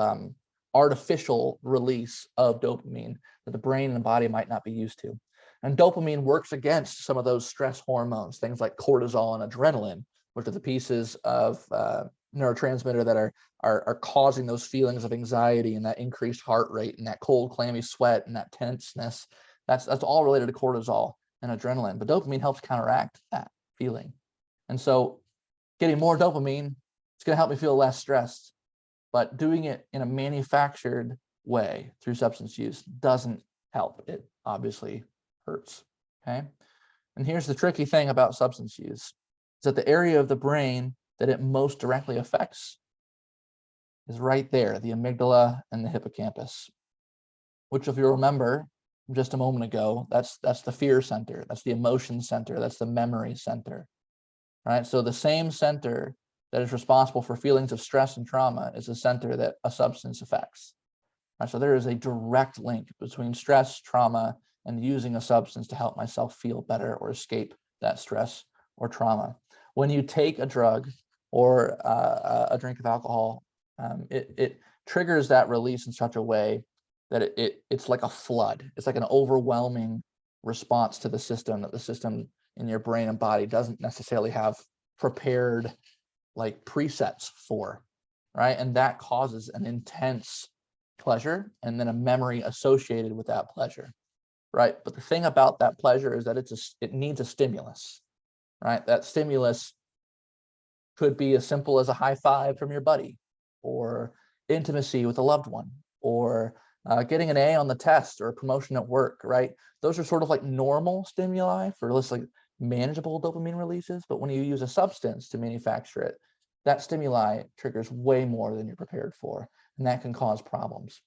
artificial release of dopamine that the brain and the body might not be used to. And dopamine works against some of those stress hormones, things like cortisol and adrenaline, which are the pieces of neurotransmitter that are causing those feelings of anxiety and that increased heart rate and that cold, clammy sweat and that tenseness. That's all related to cortisol and adrenaline. But dopamine helps counteract that feeling. And so getting more dopamine, it's going to help me feel less stressed. But doing it in a manufactured way through substance use doesn't help. It obviously hurts. Okay. And here's the tricky thing about substance use, is that the area of the brain that it most directly affects is right there, the amygdala and the hippocampus, which, if you remember just a moment ago, that's the fear center, that's the emotion center, that's the memory center, right? So the same center that is responsible for feelings of stress and trauma is the center that a substance affects. Right? So there is a direct link between stress, trauma, and using a substance to help myself feel better or escape that stress or trauma. When you take a drug or a drink of alcohol, it triggers that release in such a way that it's like a flood. It's like an overwhelming response to the system that the system in your brain and body doesn't necessarily have prepared like presets for, right? And that causes an intense pleasure and then a memory associated with that pleasure, right? But the thing about that pleasure is that it needs a stimulus, right? That stimulus could be as simple as a high five from your buddy, or intimacy with a loved one, or getting an A on the test, or a promotion at work, right? Those are sort of like normal stimuli for less like manageable dopamine releases. But when you use a substance to manufacture it, that stimuli triggers way more than you're prepared for, and that can cause problems.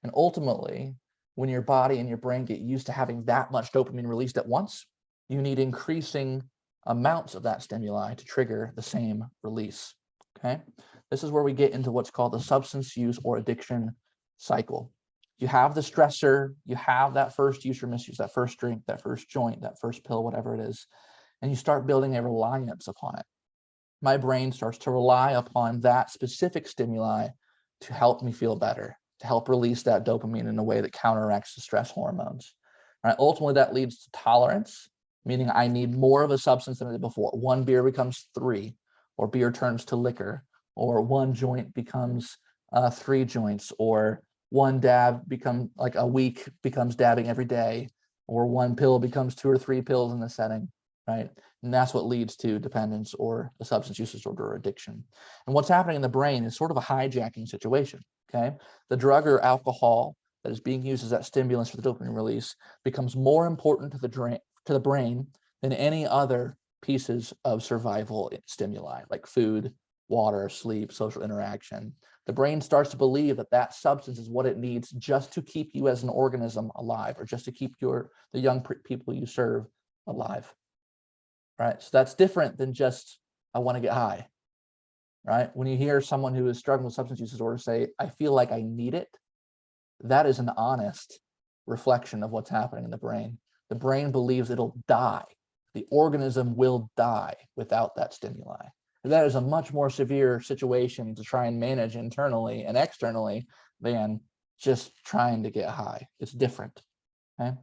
And ultimately, when your body and your brain get used to having that much dopamine released at once, you need increasing amounts of that stimuli to trigger the same release, okay? This is where we get into what's called the substance use or addiction cycle. You have the stressor, you have that first use or misuse, that first drink, that first joint, that first pill, whatever it is, and you start building a reliance upon it. My brain starts to rely upon that specific stimuli to help me feel better, to help release that dopamine in a way that counteracts the stress hormones. Right? Ultimately, that leads to tolerance, meaning I need more of a substance than I did before. One beer becomes 3, or beer turns to liquor, or one joint becomes 3 joints, or one dab become like a week becomes dabbing every day, or one pill becomes 2 or 3 pills in the setting, right? And that's what leads to dependence or a substance use disorder or addiction. And what's happening in the brain is sort of a hijacking situation, okay? The drug or alcohol that is being used as that stimulus for the dopamine release becomes more important to the brain than any other pieces of survival stimuli like food, water, sleep, social interaction. The brain starts to believe that that substance is what it needs just to keep you as an organism alive, or just to keep the young people you serve alive, right? So that's different than just, I want to get high, right? When you hear someone who is struggling with substance use disorder say, I feel like I need it, that is an honest reflection of what's happening in the brain. The brain believes it'll die. The organism will die without that stimuli. And that is a much more severe situation to try and manage internally and externally than just trying to get high. It's different, okay?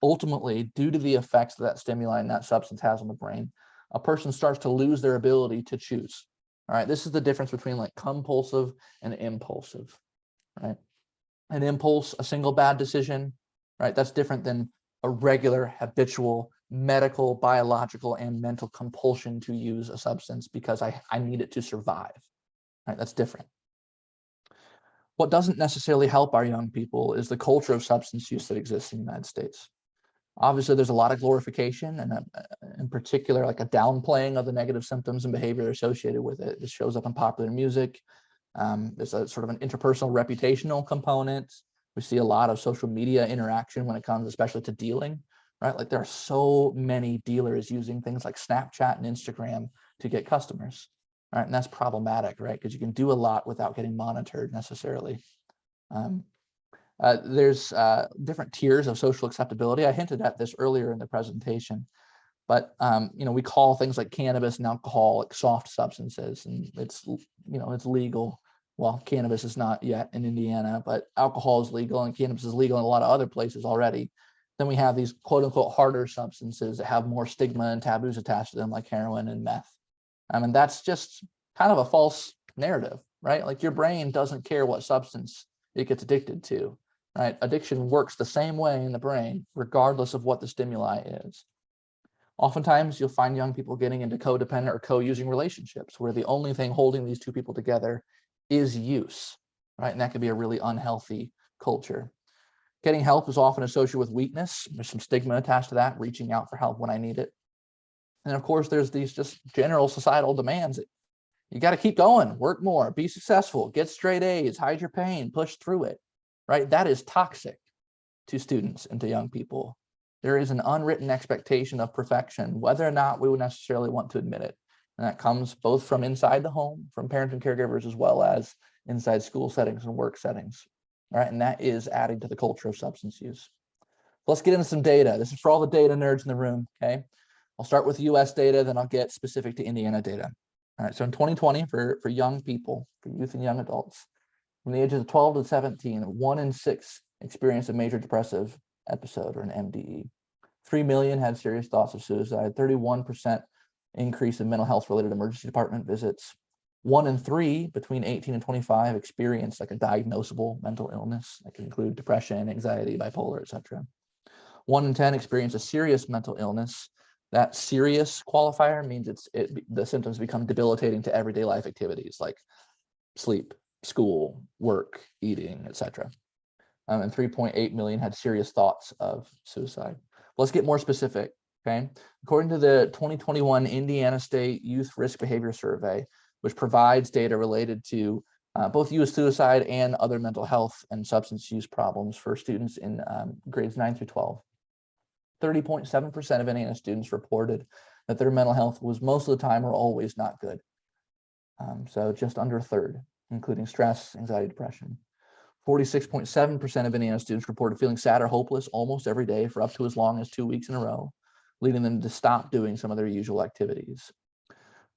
Ultimately, due to the effects that stimuli and that substance has on the brain, a person starts to lose their ability to choose. All right, this is the difference between like compulsive and impulsive, right? An impulse, a single bad decision, right? That's different than a regular, habitual, medical, biological, and mental compulsion to use a substance because I need it to survive, right? That's different. What doesn't necessarily help our young people is the culture of substance use that exists in the United States. Obviously, there's a lot of glorification and in particular, like a downplaying of the negative symptoms and behavior associated with it. This shows up in popular music. There's a sort of an interpersonal reputational component. We see a lot of social media interaction when it comes especially to dealing, right? Like there are so many dealers using things like Snapchat and Instagram to get customers, right? And that's problematic, right? Because you can do a lot without getting monitored necessarily. There's different tiers of social acceptability. I hinted at this earlier in the presentation, but we call things like cannabis and alcohol like soft substances, and it's legal. Well, cannabis is not yet in Indiana, but alcohol is legal and cannabis is legal in a lot of other places already. Then we have these quote unquote harder substances that have more stigma and taboos attached to them, like heroin and meth. And that's just kind of a false narrative, right? Like your brain doesn't care what substance it gets addicted to, right? Addiction works the same way in the brain, regardless of what the stimuli is. Oftentimes, you'll find young people getting into codependent or co-using relationships where the only thing holding these two people together is use, right? And that can be a really unhealthy culture. Getting help is often associated with weakness. There's some stigma attached to that, reaching out for help when I need it. And of course, there's these just general societal demands. You got to keep going, work more, be successful, get straight A's, hide your pain, push through it, right? That is toxic to students and to young people. There is an unwritten expectation of perfection, whether or not we would necessarily want to admit it. And that comes both from inside the home, from parents and caregivers, as well as inside school settings and work settings, right? And that is adding to the culture of substance use. Let's get into some data. This is for all the data nerds in the room, okay? I'll start with US data, then I'll get specific to Indiana data. All right, so in 2020, for young people, for youth and young adults, from the ages of 12 to 17, 1 in 6 experienced a major depressive episode or an MDE. 3 million had serious thoughts of suicide, 31% increase in mental health related emergency department visits. 1 in 3 between 18 and 25 experienced like a diagnosable mental illness that can include depression, anxiety, bipolar, etc. 1 in 10 experienced a serious mental illness. That serious qualifier means the symptoms become debilitating to everyday life activities like sleep, school, work, eating, etc. And 3.8 million had serious thoughts of suicide. Let's get more specific, okay? According to the 2021 Indiana State Youth Risk Behavior Survey, which provides data related to both youth suicide and other mental health and substance use problems for students in grades 9 through 12, 30.7% of Indiana students reported that their mental health was most of the time or always not good. So just under a third, including stress, anxiety, depression. 46.7% of Indiana students reported feeling sad or hopeless almost every day for up to as long as 2 weeks in a row, leading them to stop doing some of their usual activities.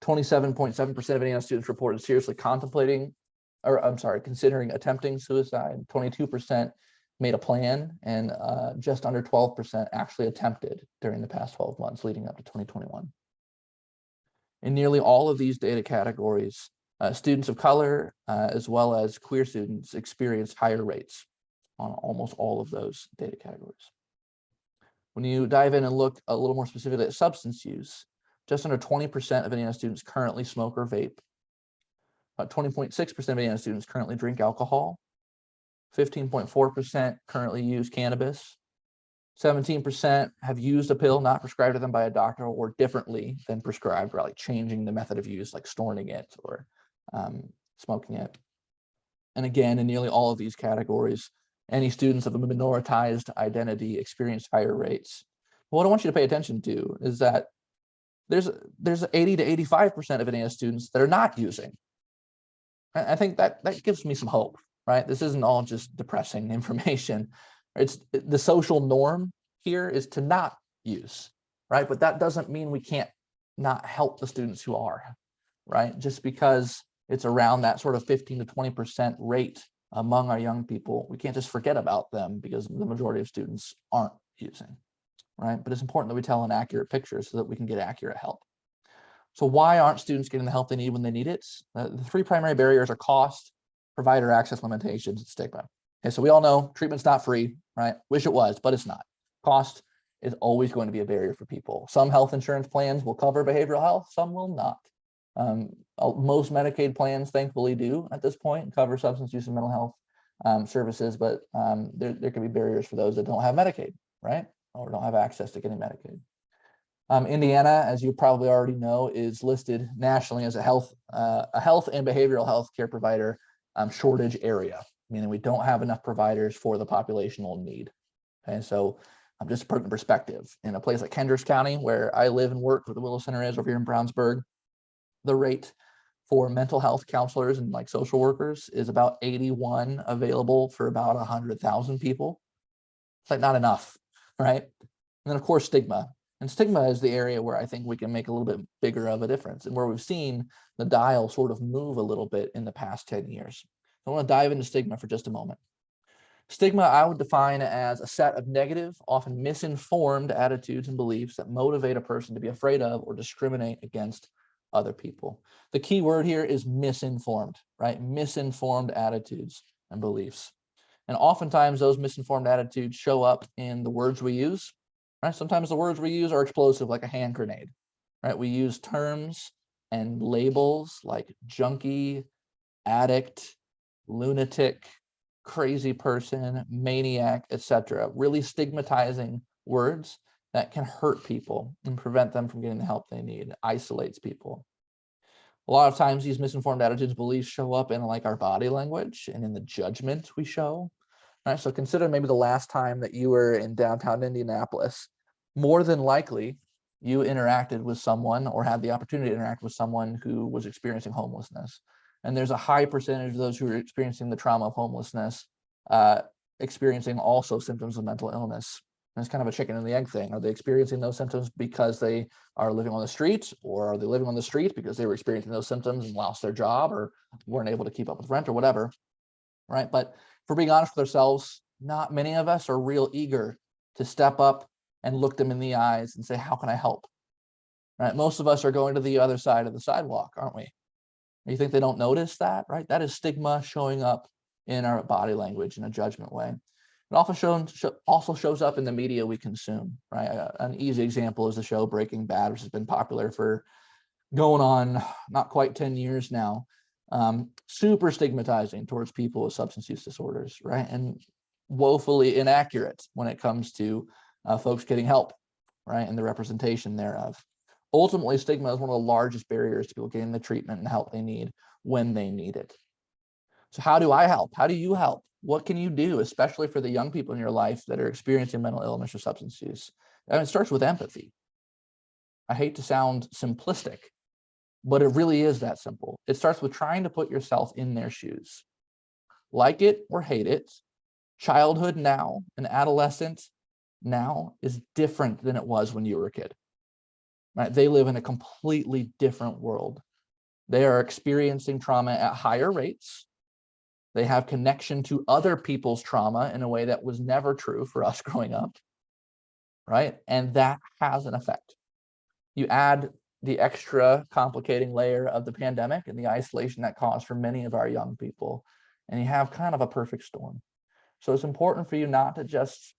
27.7% of Indiana students reported seriously considering attempting suicide. 22% made a plan, and just under 12% actually attempted during the past 12 months leading up to 2021. In nearly all of these data categories, students of color, as well as queer students, experienced higher rates on almost all of those data categories. When you dive in and look a little more specifically at substance use, just under 20% of Indiana students currently smoke or vape. 20.6% of Indiana students currently drink alcohol. 15.4% currently use cannabis. 17% have used a pill not prescribed to them by a doctor or differently than prescribed, or like changing the method of use, like storing it or smoking it. And again, in nearly all of these categories, any students of a minoritized identity experienced higher rates. What I want you to pay attention to is that there's 80 to 85% of Indiana students that are not using. I think that gives me some hope, right? This isn't all just depressing information. It's the social norm here is to not use, right? But that doesn't mean we can't not help the students who are, right? Just because it's around that sort of 15 to 20% rate among our young people, we can't just forget about them because the majority of students aren't using, right? But it's important that we tell an accurate picture so that we can get accurate help. So why aren't students getting the help they need when they need it? The three primary barriers are cost, provider access limitations, and stigma. Okay, so we all know treatment's not free, right? Wish it was, but it's not. Cost is always going to be a barrier for people. Some health insurance plans will cover behavioral health, some will not. Most Medicaid plans, thankfully, do at this point cover substance use and mental health services, but there can be barriers for those that don't have Medicaid, right? Or don't have access to getting Medicaid. Indiana, as you probably already know, is listed nationally as a health and behavioral health care provider shortage area, meaning we don't have enough providers for the populational need. And so just to put it in perspective, in a place like Kendricks County, where I live and work, where the Willow Center is over here in Brownsburg, the rate for mental health counselors and like social workers is about 81 available for about 100,000 people. It's like not enough, right? And then of course, stigma. And stigma is the area where I think we can make a little bit bigger of a difference and where we've seen the dial sort of move a little bit in the past 10 years. I want to dive into stigma for just a moment. Stigma, I would define as a set of negative, often misinformed attitudes and beliefs that motivate a person to be afraid of or discriminate against other people. The key word here is misinformed, right? Misinformed attitudes and beliefs. And oftentimes those misinformed attitudes show up in the words we use, right? Sometimes the words we use are explosive, like a hand grenade, right? We use terms and labels like junkie, addict, lunatic, crazy person, maniac, etc. Really stigmatizing words that can hurt people and prevent them from getting the help they need. It isolates people. A lot of times these misinformed attitudes, beliefs show up in like our body language and in the judgment we show. Right, so consider maybe the last time that you were in downtown Indianapolis. More than likely, you interacted with someone or had the opportunity to interact with someone who was experiencing homelessness. And there's a high percentage of those who are experiencing the trauma of homelessness, experiencing also symptoms of mental illness. And it's kind of a chicken and the egg thing. Are they experiencing those symptoms because they are living on the street, or are they living on the street because they were experiencing those symptoms and lost their job or weren't able to keep up with rent or whatever, right? But if we're being honest with ourselves, not many of us are real eager to step up and look them in the eyes and say, how can I help? Right? Most of us are going to the other side of the sidewalk, aren't we? You think they don't notice that, right? That is stigma showing up in our body language in a judgment way. It also shows up in the media we consume, right? An easy example is the show Breaking Bad, which has been popular for going on not quite 10 years now. Super stigmatizing towards people with substance use disorders, right? And woefully inaccurate when it comes to folks getting help, right? And the representation thereof. Ultimately, stigma is one of the largest barriers to people getting the treatment and help they need when they need it. So how do I help? How do you help? What can you do, especially for the young people in your life that are experiencing mental illness or substance use? And it starts with empathy. I hate to sound simplistic, but it really is that simple. It starts with trying to put yourself in their shoes. Like it or hate it, childhood now and adolescent now is different than it was when you were a kid. Right? They live in a completely different world. They are experiencing trauma at higher rates. They have connection to other people's trauma in a way that was never true for us growing up, right? And that has an effect. You add the extra complicating layer of the pandemic and the isolation that caused for many of our young people, and you have kind of a perfect storm. So it's important for you not to just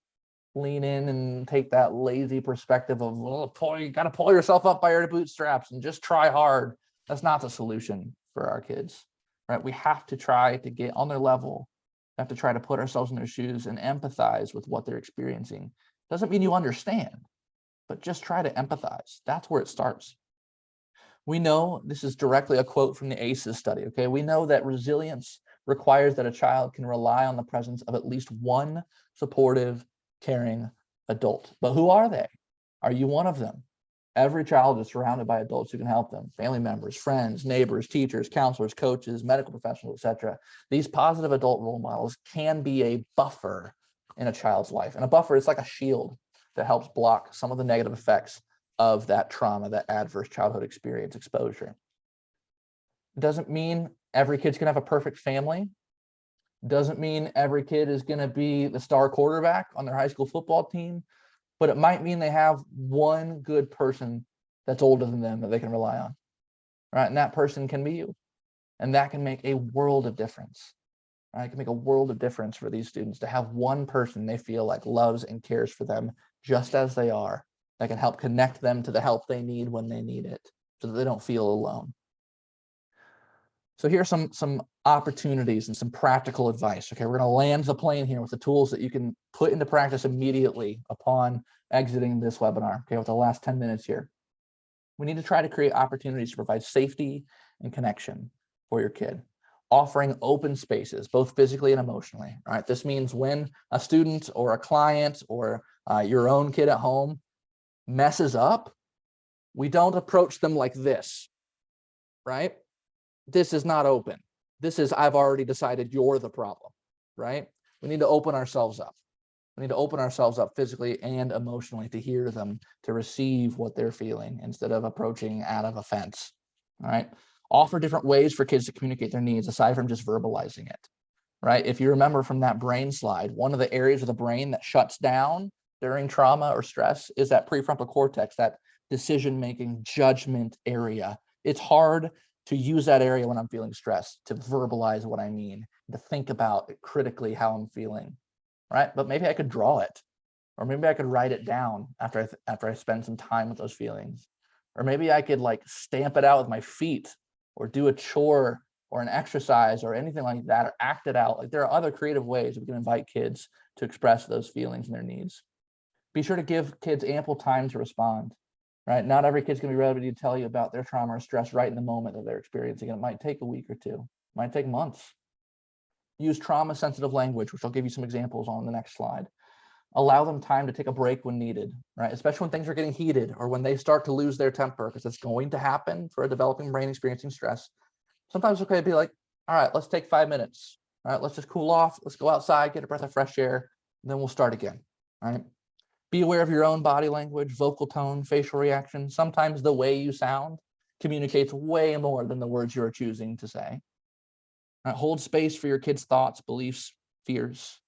lean in and take that lazy perspective of, well, you got to pull yourself up by your bootstraps and just try hard. That's not the solution for our kids, right? We have to try to get on their level. We have to try to put ourselves in their shoes and empathize with what they're experiencing. Doesn't mean you understand, but just try to empathize. That's where it starts. We know, this is directly a quote from the ACEs study, okay? We know that resilience requires that a child can rely on the presence of at least one supportive, caring adult. But who are they? Are you one of them? Every child is surrounded by adults who can help them: family members, friends, neighbors, teachers, counselors, coaches, medical professionals, etc. These positive adult role models can be a buffer in a child's life. And a buffer is like a shield that helps block some of the negative effects of that trauma, that adverse childhood experience exposure. It doesn't mean every kid's gonna have a perfect family. Doesn't mean every kid is gonna be the star quarterback on their high school football team, but it might mean they have one good person that's older than them that they can rely on, right? And that person can be you. And that can make a world of difference, right? It can make a world of difference for these students to have one person they feel like loves and cares for them just as they are, that can help connect them to the help they need when they need it, so that they don't feel alone. So here's some opportunities and some practical advice. Okay, we're going to land the plane here with the tools that you can put into practice immediately upon exiting this webinar. Okay, with the last 10 minutes here, we need to try to create opportunities to provide safety and connection for your kid, offering open spaces, both physically and emotionally. All right, this means when a student or a client or your own kid at home messes up, we don't approach them like this, right? This is not open. This is, I've already decided you're the problem, right? We need to open ourselves up. We need to open ourselves up physically and emotionally to hear them, to receive what they're feeling instead of approaching out of offense, all right? Offer different ways for kids to communicate their needs aside from just verbalizing it, right? If you remember from that brain slide, one of the areas of the brain that shuts down during trauma or stress is that prefrontal cortex, that decision-making judgment area. It's hard to use that area when I'm feeling stressed, to verbalize what I mean, to think about critically how I'm feeling, right? But maybe I could draw it, or maybe I could write it down after I spend some time with those feelings, or maybe I could like stamp it out with my feet, or do a chore or an exercise or anything like that, or act it out. Like, there are other creative ways we can invite kids to express those feelings and their needs. Be sure to give kids ample time to respond, right? Not every kid's gonna be ready to tell you about their trauma or stress right in the moment that they're experiencing. It might take a week or two, it might take months. Use trauma-sensitive language, which I'll give you some examples on the next slide. Allow them time to take a break when needed, right? Especially when things are getting heated or when they start to lose their temper, because it's going to happen for a developing brain experiencing stress. Sometimes it's okay to be like, all right, let's take 5 minutes. All right, let's just cool off. Let's go outside, get a breath of fresh air, and then we'll start again, all right? Be aware of your own body language, vocal tone, facial reaction. Sometimes the way you sound communicates way more than the words you're choosing to say. All right, hold space for your kids' thoughts, beliefs, fears.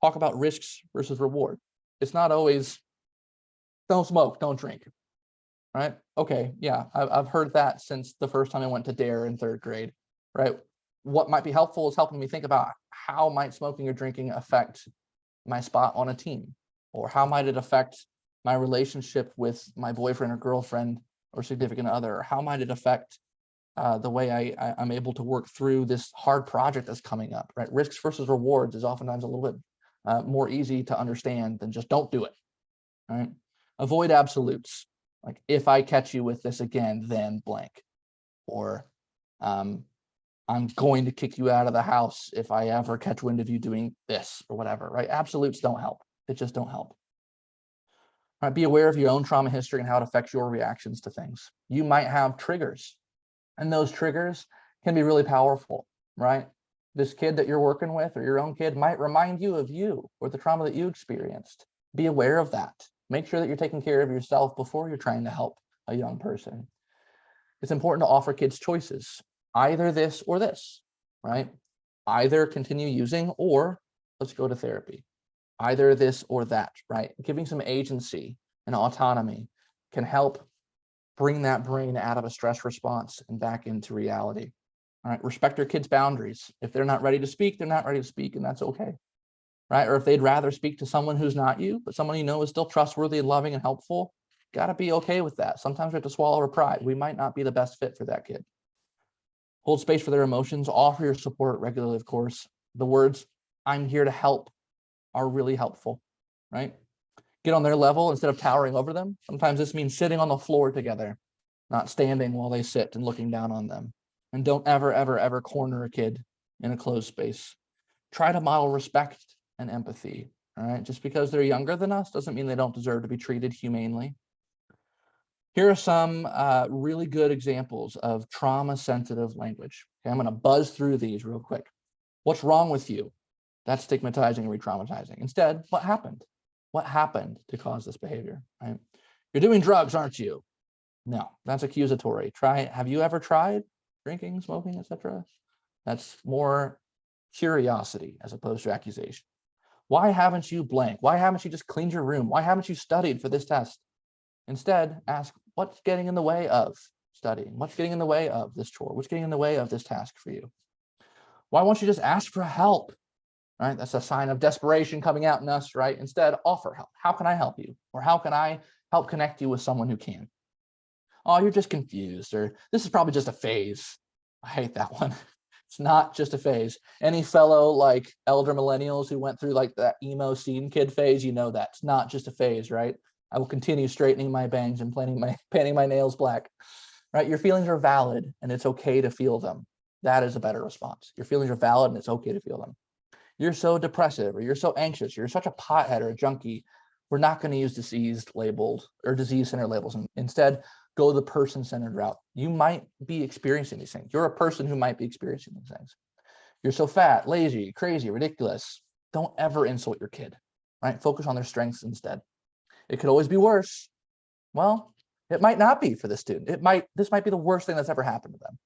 Talk about risks versus reward. It's not always don't smoke, don't drink, right? Okay, yeah, I've heard that since the first time I went to DARE in 3rd grade, right? What might be helpful is helping me think about how might smoking or drinking affect my spot on a team, or how might it affect my relationship with my boyfriend or girlfriend or significant other, or how might it affect the way I'm able to work through this hard project that's coming up, right? Risks versus rewards is oftentimes a little bit more easy to understand than just don't do it, right? Avoid absolutes, like if I catch you with this again, then blank, or I'm going to kick you out of the house if I ever catch wind of you doing this or whatever, right? Absolutes don't help. It just don't help. All right, be aware of your own trauma history and how it affects your reactions to things. You might have triggers, and those triggers can be really powerful, right? This kid that you're working with or your own kid might remind you of you or the trauma that you experienced. Be aware of that. Make sure that you're taking care of yourself before you're trying to help a young person. It's important to offer kids choices, either this or this, right? either continue using or let's go to therapy. Either this or that, right? Giving some agency and autonomy can help bring that brain out of a stress response and back into reality. All right, respect your kids' boundaries. If they're not ready to speak, they're not ready to speak, and that's okay, right? Or if they'd rather speak to someone who's not you, but someone you know is still trustworthy and loving and helpful, got to be okay with that. Sometimes we have to swallow our pride. We might not be the best fit for that kid. Hold space for their emotions, offer your support regularly, of course. The words, "I'm here to help," are really helpful, right? Get on their level instead of towering over them. Sometimes this means sitting on the floor together, not standing while they sit and looking down on them. And don't ever, ever, ever corner a kid in a closed space. Try to model respect and empathy, all right? Just because they're younger than us doesn't mean they don't deserve to be treated humanely. Here are some really good examples of trauma-sensitive language. Okay, I'm going to buzz through these real quick. What's wrong with you? That's stigmatizing and re-traumatizing. Instead, what happened? What happened to cause this behavior? Right? You're doing drugs, aren't you? No, that's accusatory. Have you ever tried drinking, smoking, etc.? That's more curiosity as opposed to accusation. Why haven't you blank? Why haven't you just cleaned your room? Why haven't you studied for this test? Instead, ask, what's getting in the way of studying? What's getting in the way of this chore? What's getting in the way of this task for you? Why won't you just ask for help? Right? That's a sign of desperation coming out in us, right? Instead, offer help. How can I help you? Or how can I help connect you with someone who can? Oh, you're just confused, or this is probably just a phase. I hate that one. It's not just a phase. Any fellow like elder millennials who went through like that emo scene kid phase, you know that. It's not just a phase, right? I will continue straightening my bangs and painting my nails black, right? Your feelings are valid and it's okay to feel them. That is a better response. Your feelings are valid and it's okay to feel them. You're so depressive or you're so anxious, you're such a pothead or a junkie. We're not going to use disease-centered labels. Instead, go the person-centered route. You might be experiencing these things. You're a person who might be experiencing these things. You're so fat, lazy, crazy, ridiculous. Don't ever insult your kid, right? Focus on their strengths instead. It could always be worse. Well, it might not be for the student. This might be the worst thing that's ever happened to them,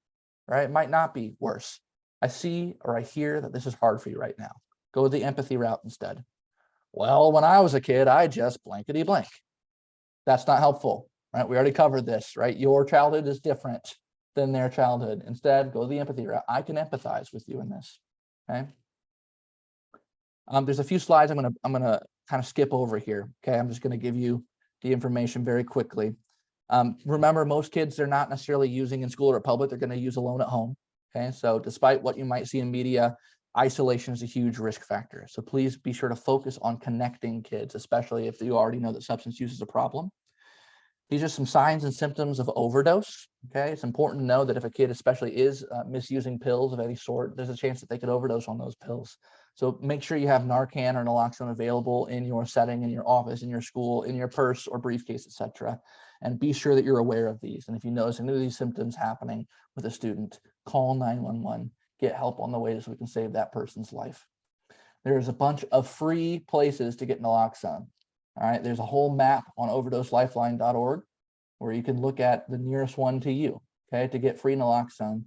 right? It might not be worse. I see or I hear that this is hard for you right now. Go the empathy route instead. Well, when I was a kid, I just blankety blank. That's not helpful, right? We already covered this, right? Your childhood is different than their childhood. Instead, go the empathy route. I can empathize with you in this, okay? There's a few slides I'm gonna kind of skip over here, okay? I'm just gonna give you the information very quickly. Remember, most kids they're not necessarily using in school or public, they're gonna use alone at home, okay? So despite what you might see in media, isolation is a huge risk factor. So please be sure to focus on connecting kids, especially if you already know that substance use is a problem. These are some signs and symptoms of overdose. Okay, it's important to know that if a kid especially is misusing pills of any sort, there's a chance that they could overdose on those pills. So make sure you have Narcan or naloxone available in your setting, in your office, in your school, in your purse or briefcase, etc. And be sure that you're aware of these. And if you notice any of these symptoms happening with a student, call 911, get help on the way so we can save that person's life. There's a bunch of free places to get naloxone. All right, there's a whole map on overdoselifeline.org where you can look at the nearest one to you, okay, to get free naloxone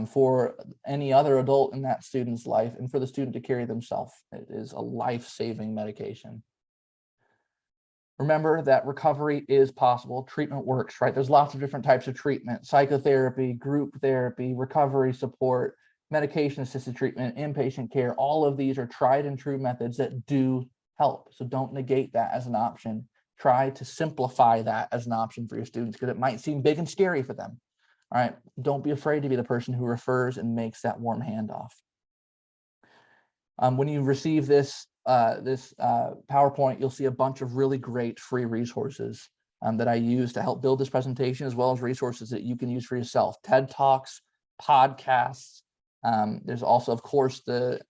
for any other adult in that student's life and for the student to carry themselves. It is a life-saving medication. Remember that recovery is possible. Treatment works, right? There's lots of different types of treatment: psychotherapy, group therapy, recovery support, medication-assisted treatment, inpatient care. All of these are tried and true methods that do help. So don't negate that as an option. Try to simplify that as an option for your students because it might seem big and scary for them. All right, don't be afraid to be the person who refers and makes that warm handoff. When you receive this PowerPoint, you'll see a bunch of really great free resources that I use to help build this presentation, as well as resources that you can use for yourself. TED Talks, podcasts. There's also, of course, the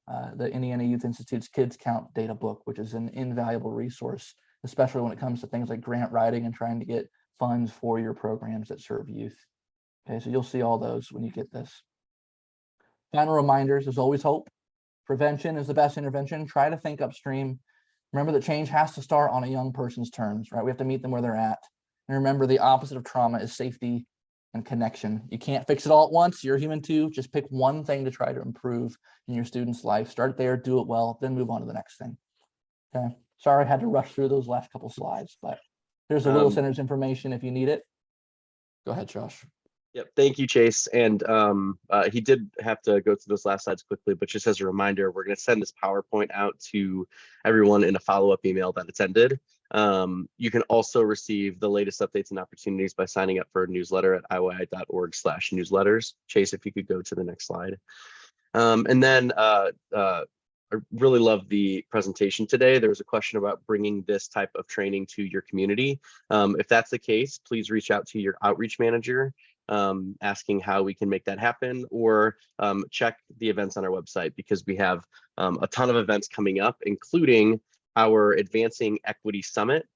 Indiana Youth Institute's Kids Count data book, which is an invaluable resource, especially when it comes to things like grant writing and trying to get funds for your programs that serve youth. Okay, so you'll see all those when you get this. Final reminders, there's always hope. Prevention is the best intervention. Try to think upstream. Remember that change has to start on a young person's terms, right? We have to meet them where they're at. And remember, the opposite of trauma is safety and connection. You can't fix it all at once. You're human too. Just pick one thing to try to improve in your student's life. Start there, do it well, then move on to the next thing. Okay. Sorry, I had to rush through those last couple slides, but here's the Willow Center's information if you need it. Go ahead, Josh. Yep. Thank you, Chase. And he did have to go through those last slides quickly, but just as a reminder, we're going to send this PowerPoint out to everyone in a follow-up email that it's ended. You can also receive the latest updates and opportunities by signing up for a newsletter at ioi.org/newsletters. Chase, if you could go to the next slide. And then I really love the presentation today. There was a question about bringing this type of training to your community. If that's the case, please reach out to your outreach manager, asking how we can make that happen, or check the events on our website, because we have a ton of events coming up, including our Advancing Equity Summit,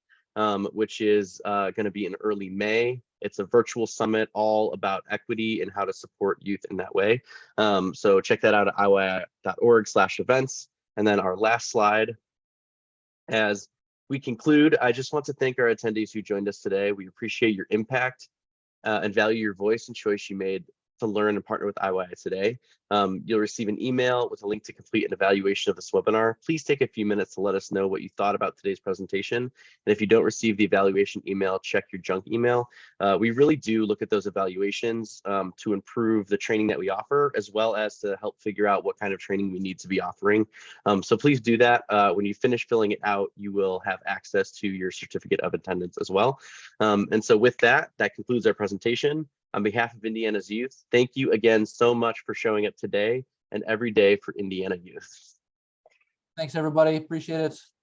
which is going to be in early May. It's a virtual summit all about equity and how to support youth in that way. So check that out at ioi.org/events. And then our last slide, as we conclude, I just want to thank our attendees who joined us today. We appreciate your impact and value your voice and choice you made to learn and partner with IYI today. You'll receive an email with a link to complete an evaluation of this webinar. Please take a few minutes to let us know what you thought about today's presentation. And if you don't receive the evaluation email, check your junk email. We really do look at those evaluations to improve the training that we offer, as well as to help figure out what kind of training we need to be offering. So please do that. When you finish filling it out, you will have access to your certificate of attendance as well. And so with that, that concludes our presentation. On behalf of Indiana's youth, thank you again so much for showing up today and every day for Indiana youth. Thanks, everybody. Appreciate it.